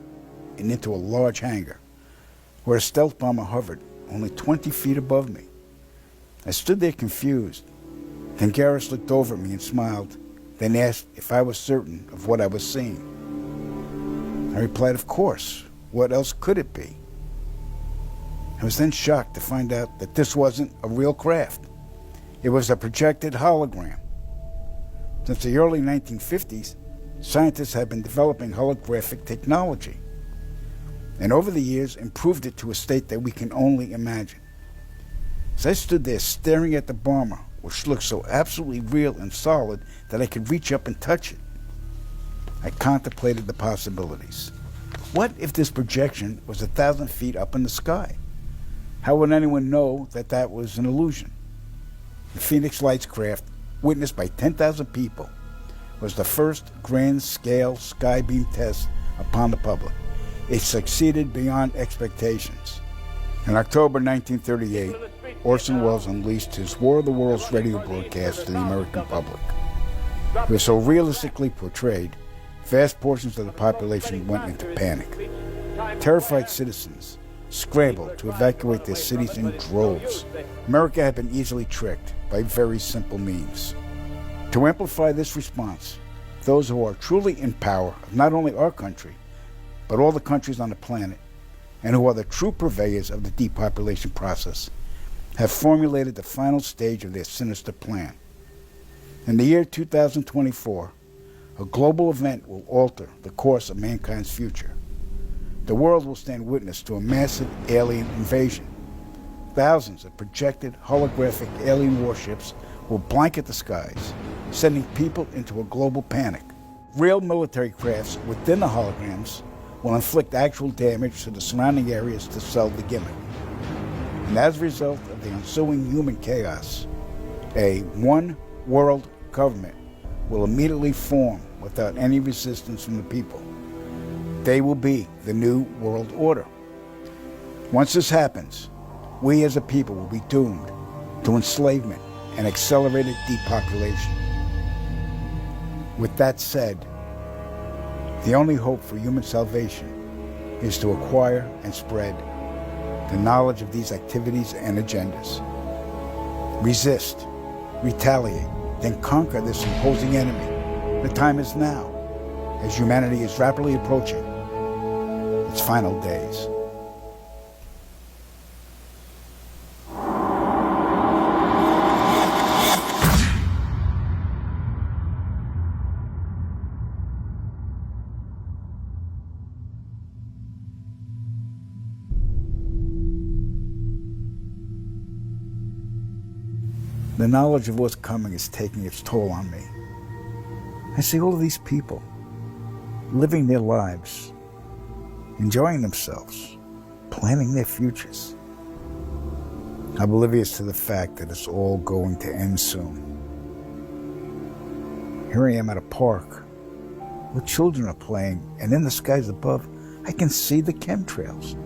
C: and into a large hangar where a stealth bomber hovered only 20 feet above me. I stood there confused. Then Garris looked over at me and smiled, then asked if I was certain of what I was seeing. I replied, of course. What else could it be? I was then shocked to find out that this wasn't a real craft. It was a projected hologram. Since the early 1950s, scientists have been developing holographic technology, and over the years improved it to a state that we can only imagine. As I stood there staring at the bomber, which looked so absolutely real and solid that I could reach up and touch it, I contemplated the possibilities. What if this projection was 1,000 feet up in the sky? How would anyone know that that was an illusion? The Phoenix Lights craft, witnessed by 10,000 people, was the first grand-scale skybeam test upon the public. It succeeded beyond expectations. In October 1938, Orson Welles unleashed his War of the Worlds radio broadcast to the American public. It was so realistically portrayed, vast portions of the population went into panic. Terrified citizens scrambled to evacuate their cities in droves. America had been easily tricked by very simple means. To amplify this response, those who are truly in power of not only our country, but all the countries on the planet, and who are the true purveyors of the depopulation process, have formulated the final stage of their sinister plan. In the year 2024, a global event will alter the course of mankind's future. The world will stand witness to a massive alien invasion. Thousands of projected holographic alien warships will blanket the skies, sending people into a global panic. Real military crafts within the holograms will inflict actual damage to the surrounding areas to sell the gimmick. And as a result of the ensuing human chaos, a one-world government will immediately form without any resistance from the people. They will be the new world order. Once this happens, we as a people will be doomed to enslavement and accelerated depopulation. With that said, the only hope for human salvation is to acquire and spread the knowledge of these activities and agendas. Resist, retaliate, then conquer this imposing enemy. The time is now, as humanity is rapidly approaching its final days. The knowledge of what's coming is taking its toll on me. I see all of these people living their lives, enjoying themselves, planning their futures, oblivious to the fact that it's all going to end soon. Here I am at a park where children are playing, and in the skies above, I can see the chemtrails,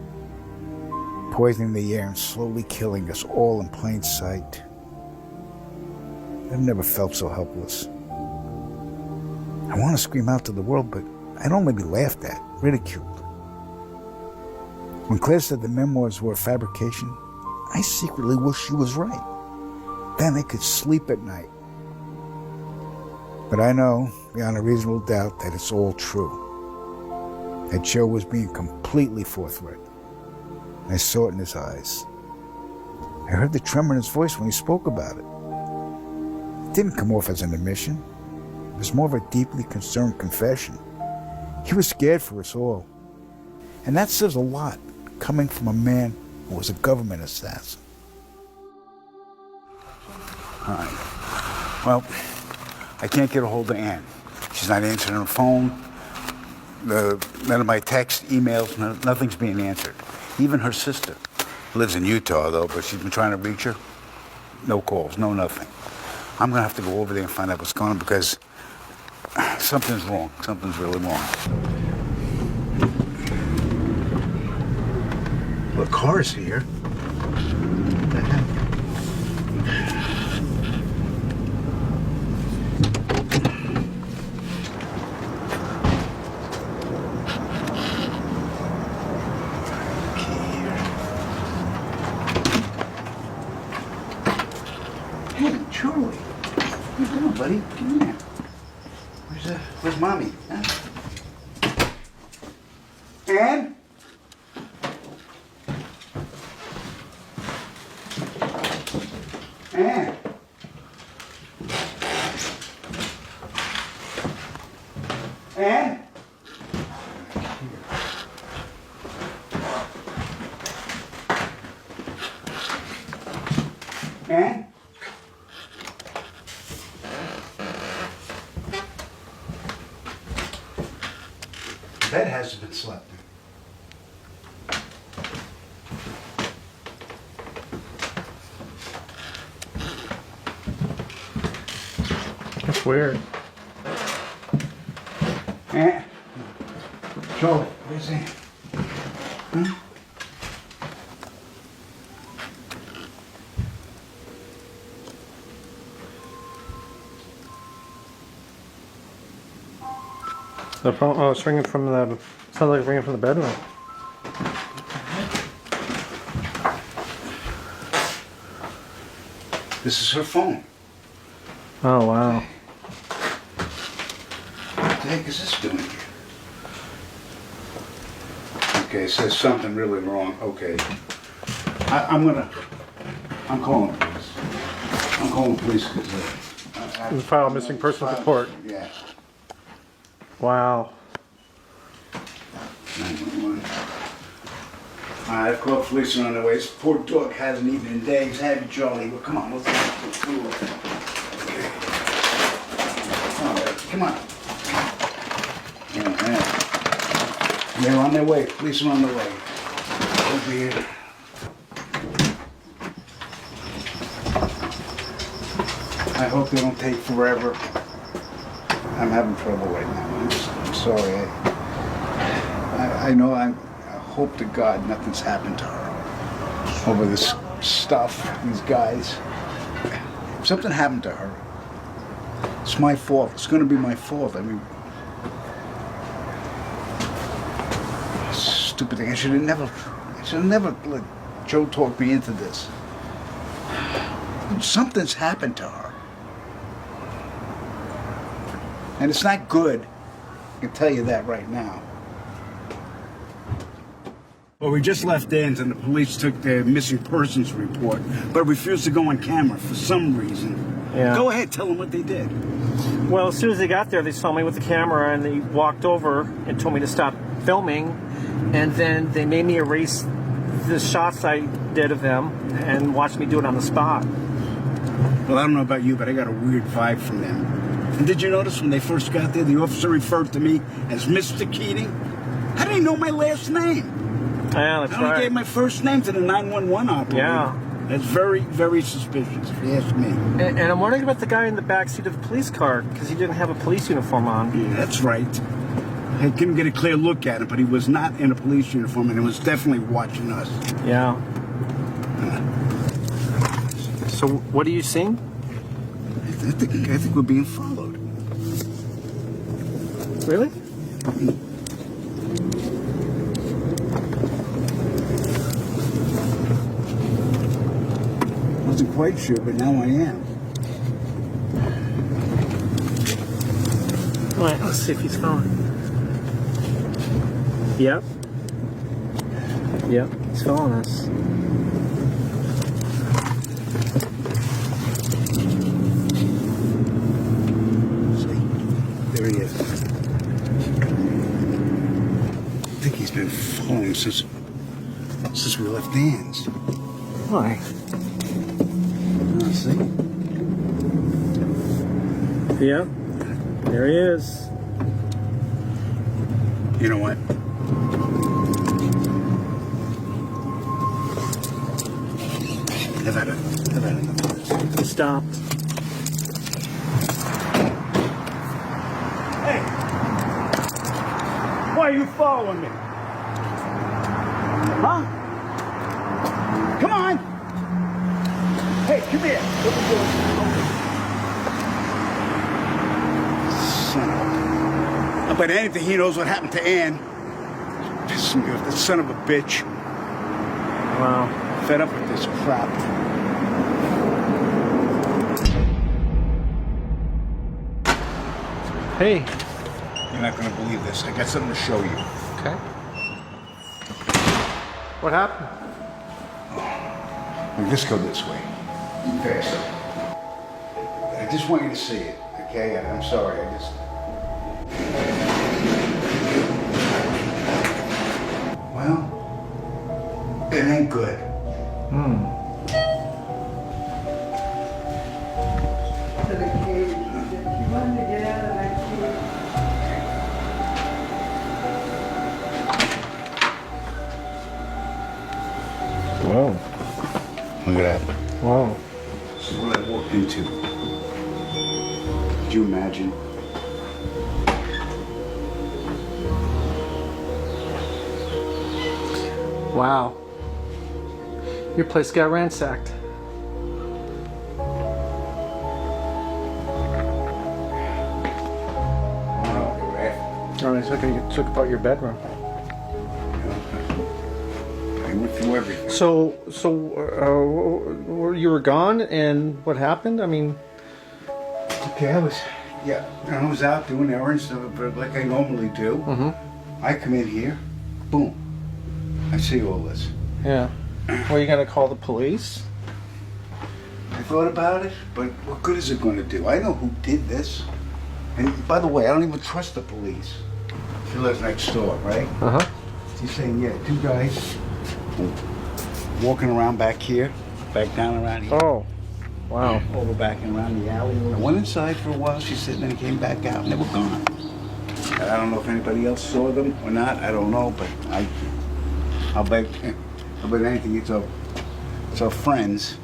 C: poisoning the air and slowly killing us all in plain sight. I've never felt so helpless. I want to scream out to the world, but I'd only be laughed at, ridiculed. When Claire said the memoirs were a fabrication, I secretly wished she was right. Then I could sleep at night. But I know, beyond a reasonable doubt, that it's all true. That Joe was being completely forthright. I saw it in his eyes. I heard the tremor in his voice when he spoke about it. It didn't come off as an admission. It was more of a deeply concerned confession. He was scared for us all. And that says a lot, coming from a man who was a government assassin.
A: All right. Well, I can't get a hold of Ann. She's not answering her phone. None of my texts, emails, nothing's being answered. Even her sister lives in Utah, though, but she's been trying to reach her. No calls, no nothing. I'm going to have to go over there and find out what's going on because something's wrong. Something's really wrong. Well, the car's here. What the heck? Hey, Charlie. What are you doing, buddy? Come in here. Where's Mommy? Huh? Ann? Ann? Ann? Ann? The bed hasn't been slept in.
B: That's weird.
A: Ann? Charlie, where's Ann? Hmm?
B: The phone, oh, it's ringing from the, sounds like it's ringing from the bedroom.
A: This is her phone.
B: Oh, wow.
A: What the heck is this doing here? Okay, it says something really wrong. Okay. I'm gonna
C: I'm calling police. I'm calling police because
B: You file a missing persons report.
C: Yeah.
B: Wow.
C: 911. I've called police are on their way. This poor dog hasn't eaten in days. Have you, Charlie? Well, come on, let's go. Okay. All right, come on. Yeah. They're on their way. Police are on their way. Over here. I hope they don't take forever. I'm having trouble right now. I'm sorry. I know I hope to God nothing's happened to her over this stuff, these guys. If something happened to her, it's my fault. It's going to be my fault. I mean, stupid thing. I should have never let Joe talk me into this. Something's happened to her. And it's not good. I can tell you that right now. Well, we just left Dan's and the police took their missing persons report, but refused to go on camera for some reason.
B: Yeah.
C: Go ahead, tell them what they did.
B: Well, as soon as they got there, they saw me with the camera and they walked over and told me to stop filming. And then they made me erase the shots I did of them and watched me do it on the spot.
C: Well, I don't know about you, but I got a weird vibe from them. And did you notice when they first got there, the officer referred to me as Mr. Keating? How did he know my last name?
B: Yeah, that's
C: I only
B: right.
C: gave my first name to the 911 operator.
B: Yeah.
C: That's very, very suspicious, if you ask me.
B: And I'm wondering about the guy in the back seat of the police car because he didn't have a police uniform on.
C: Yeah, that's right. I couldn't get a clear look at him, but he was not in a police uniform, and he was definitely watching us.
B: Yeah. So what are you seeing?
C: I think we're being followed.
B: Really?
C: Wasn't quite sure, but now I am.
B: All right, let's see if he's following. Yep. Yep, he's following us.
C: There he is. I think he's been following since we left Dan's.
B: Why?
C: Oh, see?
B: Yep. There he is.
C: You know what? I've had enough of this.
B: He stopped.
C: Hey! Why are you following me? Huh? Come on! Hey, come here! Open the door. Son of a... I bet anything he knows what happened to Ann. Pissing me off, that son of a bitch.
B: Wow.
C: Fed up with this crap.
B: Hey.
C: You're not gonna believe this. I got something to show you.
B: Okay. What happened?
C: We'll just go this way. Faster. I just want you to see it, okay? I'm sorry, I just... Well, it ain't good.
B: Whoa.
C: Look at that.
B: Whoa.
C: This is what I walked into. Could you imagine?
B: Wow. Your place got ransacked. All right, so you took apart your bedroom.
C: I went through everything.
B: So you were gone, and what happened? I mean,
C: Okay, I was out doing errands, but like I normally do. I come in here, boom. I see all this.
B: yeah. Well, you gonna call the police?
A: thought about it, but what good is it going to do? I know who did this. And by the way, I don't even trust the police. She lives next door, right?
B: Uh-huh.
A: She's saying, yeah, 2 guys walking around back here, back down around here.
B: Oh, wow.
A: Over back and around the alley. I went inside for a while, she said, and then came back out, and they were gone. And I don't know if anybody else saw them or not, I don't know, but I'll bet anything, it's our friends.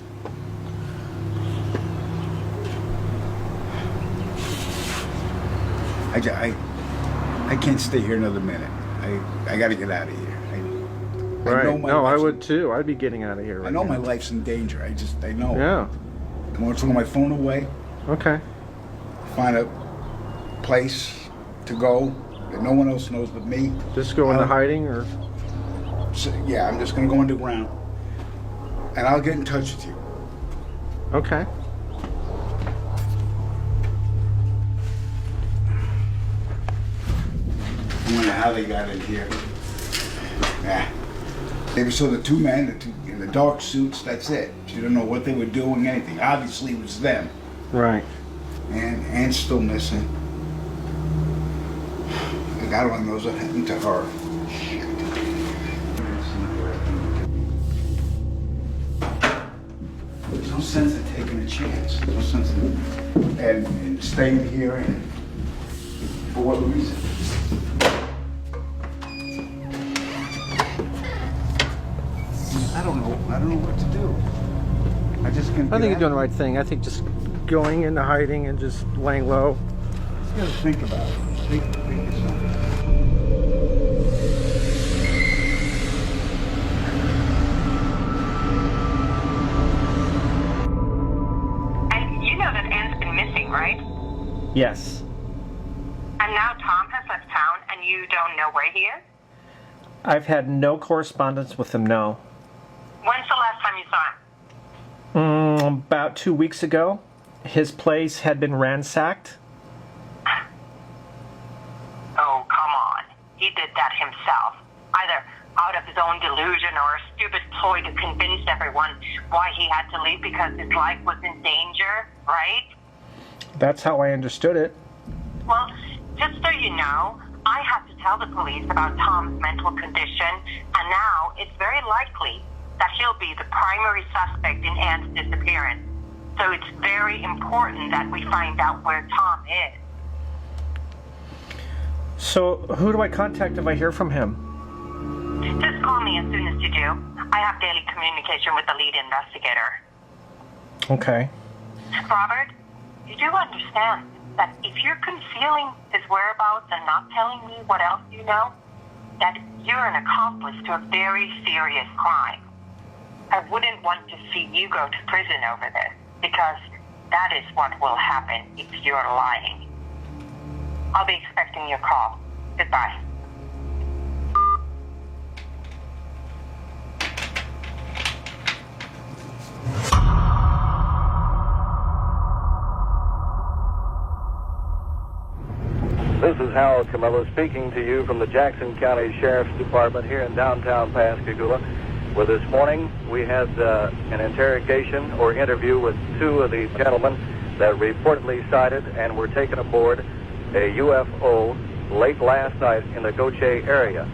A: I can't stay here another minute. I got to get out of here.
B: Right. No, I would too. I'd be getting out of here right now.
A: I know my life's in danger. I know.
B: Yeah.
A: I want to throw my phone away.
B: Okay.
A: Find a place to go that no one else knows but me.
B: Just go into hiding, or?
A: So, yeah, I'm just going to go underground. And I'll get in touch with you.
B: Okay.
A: I wonder how they got in here. Yeah. They saw the 2 men in the dark suits, that's it. She didn't know what they were doing, anything. Obviously it was them.
B: Right.
A: And Anne's still missing. God only knows what happened to her. There's no sense in taking a chance. No sense in staying here, and for what reason? I don't know what to do. I think
B: you're doing the right thing. I think just going into hiding and just laying low.
A: You gotta think about it. Think of something.
H: And you know that Anne's been missing, right?
B: Yes.
H: And now Tom has left town and you don't know where he is?
B: I've had no correspondence with him, no.
H: When's the last time you saw him?
B: About 2 weeks ago. His place had been ransacked.
H: Oh, come on. He did that himself. Either out of his own delusion or a stupid ploy to convince everyone why he had to leave because his life was in danger, right?
B: That's how I understood it.
H: Well, just so you know, I had to tell the police about Tom's mental condition, and now it's very likely that he'll be the primary suspect in Anne's disappearance. So it's very important that we find out where Tom is.
B: So, who do I contact if I hear from him?
H: Just call me as soon as you do. I have daily communication with the lead investigator.
B: Okay.
H: Robert, you do understand that if you're concealing his whereabouts and not telling me what else you know, that you're an accomplice to a very serious crime. I wouldn't want to see you go to prison over this, because that is what will happen if you're lying. I'll be expecting your call. Goodbye.
I: This is Howard Camilla speaking to you from the Jackson County Sheriff's Department here in downtown Pascagoula, where this morning we had an interrogation or interview with 2 of the gentlemen that reportedly sighted and were taken aboard a UFO late last night in the Goche area.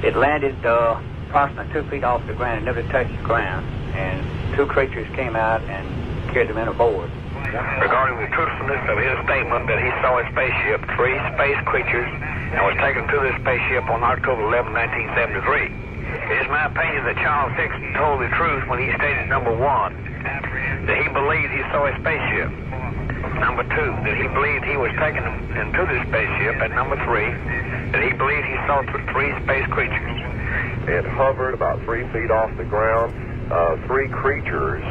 J: It landed approximately 2 feet off the ground. It never touched the ground. And 2 creatures came out and carried them in aboard.
K: Regarding the truthfulness of his statement that he saw a spaceship, 3 space creatures, and was taken to this spaceship on October 11, 1973. It is my opinion that Charles Dixon told the truth when he stated, number 1, that he believed he saw a spaceship. Number 2, that he believed he was taken into this spaceship. And number 3, that he believed he saw 3 space creatures.
L: It hovered about 3 feet off the ground. 3 creatures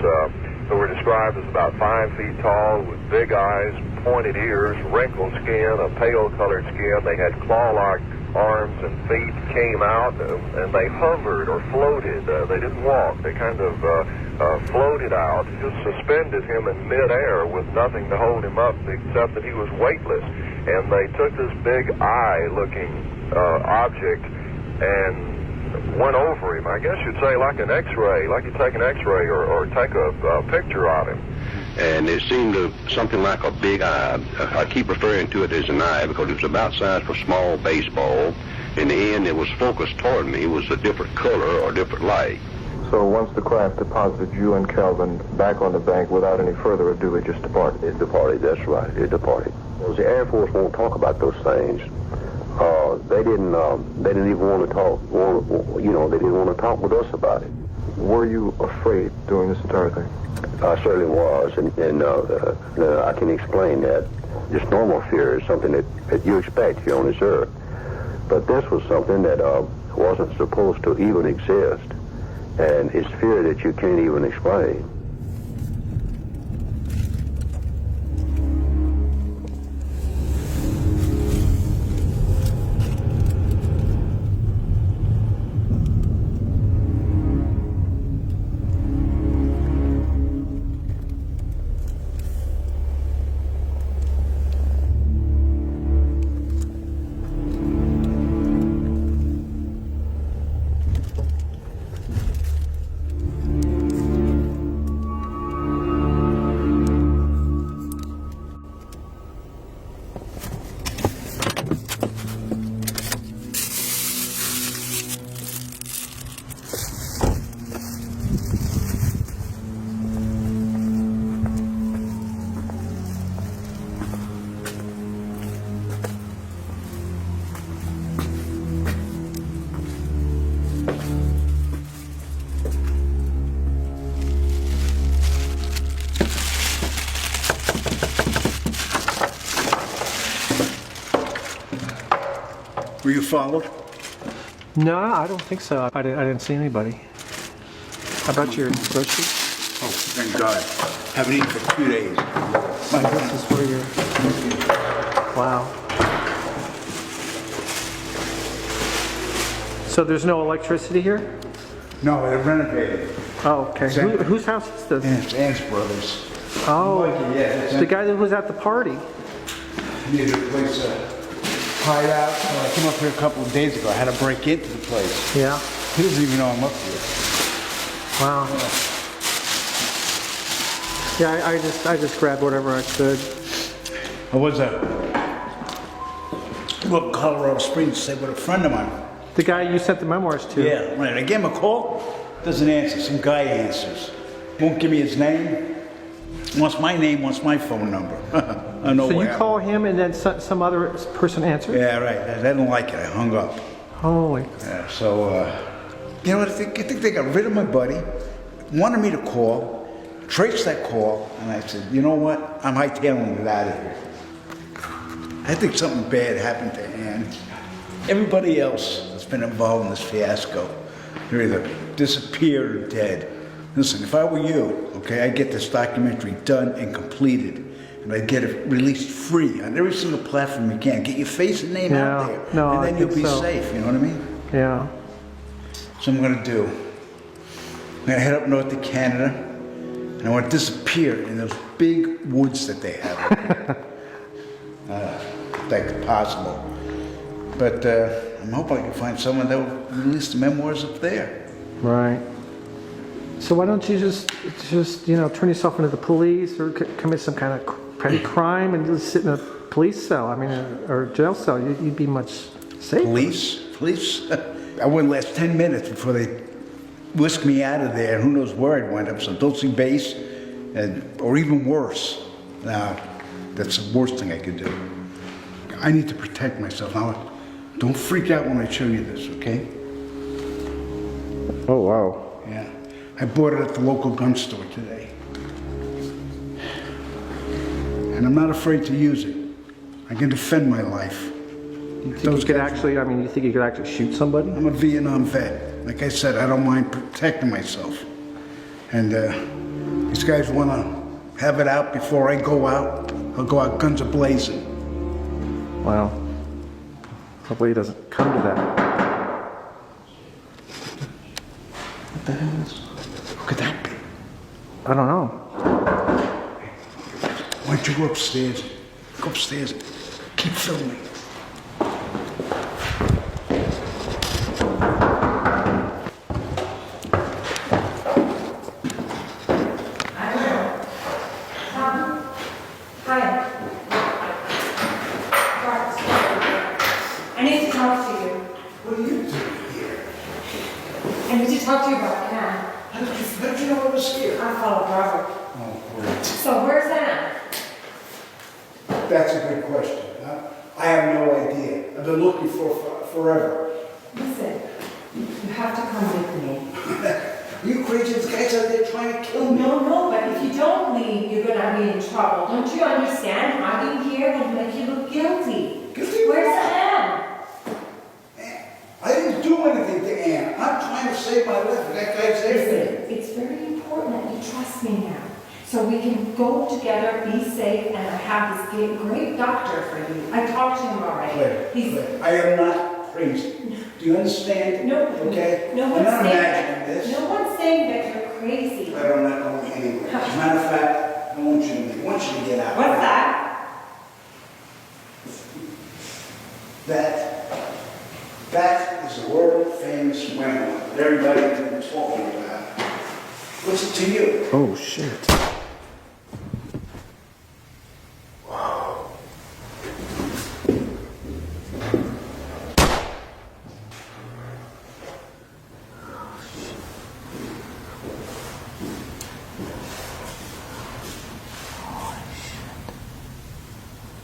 L: who were described as about 5 feet tall, with big eyes, pointed ears, wrinkled skin, a pale-colored skin. They had claw-like arms and feet, came out, and they hovered or floated. They didn't walk. They kind of floated out, just suspended him in midair with nothing to hold him up except that he was weightless. And they took this big eye-looking object and went over him. I guess you'd say like an X-ray, like you take an X-ray or take a picture of him.
M: And it seemed something like a big eye. I keep referring to it as an eye because it was about size for a small baseball. In the end, it was focused toward me. It was a different color or different light.
L: So once the craft deposited you and Kelvin back on the bank, without any further ado, it just departed?
M: It departed, that's right. It departed. The Air Force won't talk about those things. They didn't even want to talk, they didn't want to talk with us about it.
L: Were you afraid during this entire thing?
M: I certainly was, and I can explain that. Just normal fear is something that you expect here on this earth. But this was something that wasn't supposed to even exist, and it's fear that you can't even explain.
A: Were you followed?
B: No, I don't think so. I didn't see anybody. How about your groceries?
A: Oh, thank God. Haven't eaten for 2 days.
B: This is where you're... Wow. So there's no electricity here?
A: No, they're renovated.
B: Oh, okay. Whose house is this?
A: And it's Ann's brother's.
B: Oh,
A: yeah,
B: the guy that was at the party.
A: Needed a place to hide out. Well, I came up here a couple of days ago. I had to break into the place.
B: Yeah.
A: He doesn't even know I'm up here.
B: Wow. Yeah, I just grabbed whatever I could.
A: I was well, Colorado Springs to stay with a friend of mine.
B: The guy you sent the memoirs to.
A: Yeah, right. I gave him a call. Doesn't answer. Some guy answers. Won't give me his name. Wants my name, wants my phone number. I know.
B: So you call him and then some other person answers?
A: Yeah, right. I didn't like it. I hung up.
B: Holy.
A: Yeah, so, you know what? I think they got rid of my buddy, wanted me to call, traced that call, and I said, you know what? I'm hightailing it out of here. I think something bad happened to Ann. Everybody else that's been involved in this fiasco, they're either disappeared or dead. Listen, if I were you, okay, I'd get this documentary done and completed, and I'd get it released free on every single platform you can. Get your face and name out there, and then you'll be safe, you know what I mean?
B: Yeah.
A: So I'm gonna do. I'm gonna head up north to Canada, and I want to disappear in those big woods that they have up there. If that's possible. But I'm hoping I can find someone that will release the memoirs up there.
B: Right. So why don't you just turn yourself into the police or commit some kind of petty crime and just sit in a police cell? I mean, or jail cell. You'd be much safer.
A: Police? I wouldn't last 10 minutes before they whisked me out of there. Who knows where I'd wind up? Some Dulce base, or even worse. Now, that's the worst thing I could do. I need to protect myself. Now, don't freak out when I show you this, okay?
B: Oh, wow.
A: Yeah. I bought it at the local gun store today. And I'm not afraid to use it. I can defend my life.
B: You think you could actually shoot somebody?
A: I'm a Vietnam vet. Like I said, I don't mind protecting myself. And these guys want to have it out before I go out. I'll go out guns a-blazing.
B: Wow. Hopefully it doesn't come to that.
A: What the hell is... Who could that be?
B: I don't know.
A: Why don't you go upstairs? Go upstairs. Keep filming.
N: call Robert.
A: Oh, great.
N: So where's Anne?
A: That's a good question. I have no idea. I've been looking for forever.
N: Listen, you have to come with me.
A: You crazy guys out there trying to kill me.
N: No, but if you don't leave, you're gonna be in trouble. Don't you understand? Hiding here will make you look guilty.
A: Guilty?
N: Where's Anne?
A: I didn't do anything to Anne. I'm trying to save my life. That guy's everything.
N: Listen, it's very important that you trust me now. So we can go together, be safe, and I have this great doctor for you. I talked to him already.
A: Claire, I am not crazy. Do you understand?
N: No.
A: Okay?
N: No
A: I'm
N: one's
A: not
N: saying
A: imagining this.
N: No one's saying that you're crazy.
A: I don't know anyway. As a matter of fact, I want you to leave. I want you to get out.
N: What's that?
A: That is a world famous memoir that everybody's been talking about. What's it to you?
B: Oh, shit.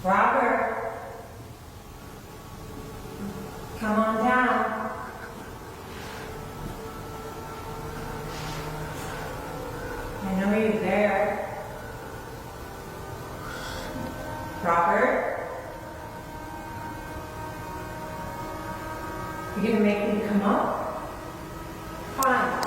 N: Robert, come on down. I know you're there. Robert? You gonna make me come up? Fine.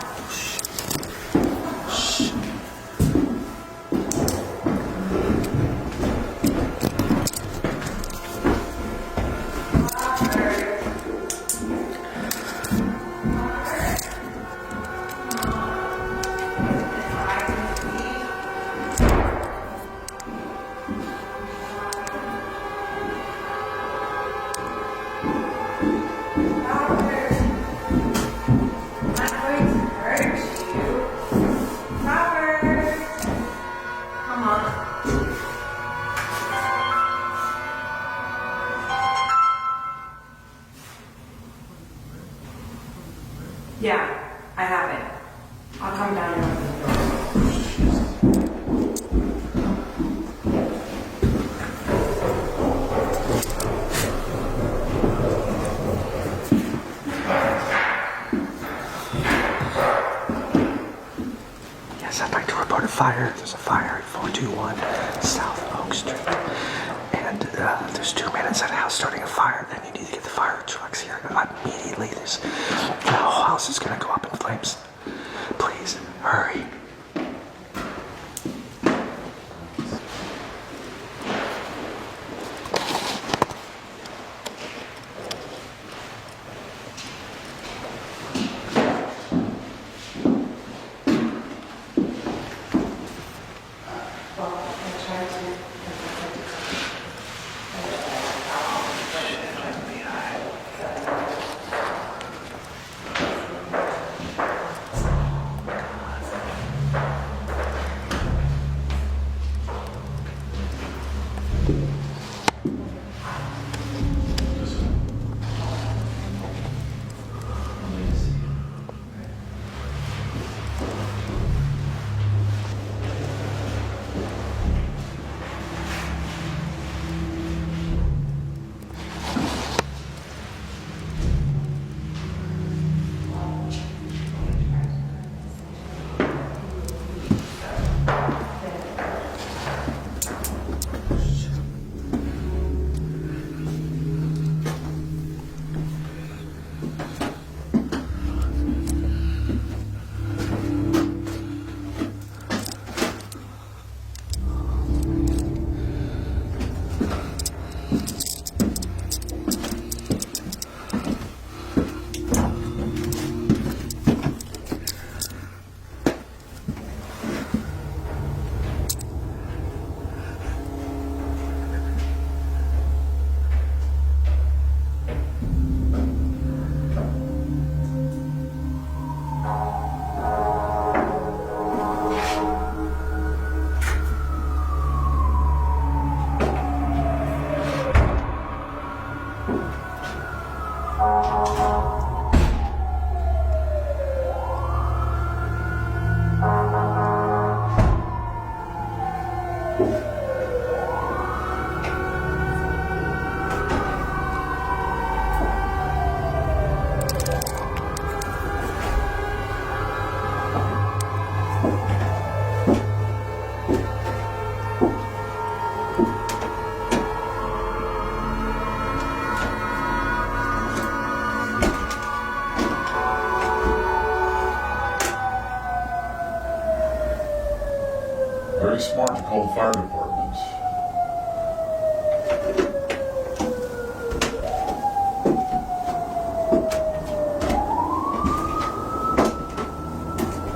N: Yeah, I have it. I'll come down and open the door.
F: Yes, I'd like to report a fire. There's a fire at 421 South Oak Street. And there's 2 men inside a house starting a fire. And you need to get the fire trucks here immediately. The whole house is going to go up in flames. Please, hurry.
O: very smart to call the fire department.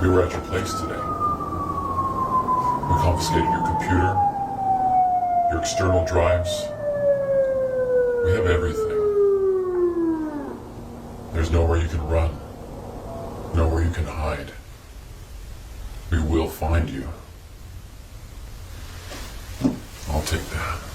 O: We were at your place today. We confiscated your computer, your external drives. We have everything. There's nowhere you can run, nowhere you can hide. We will find you. I'll take that.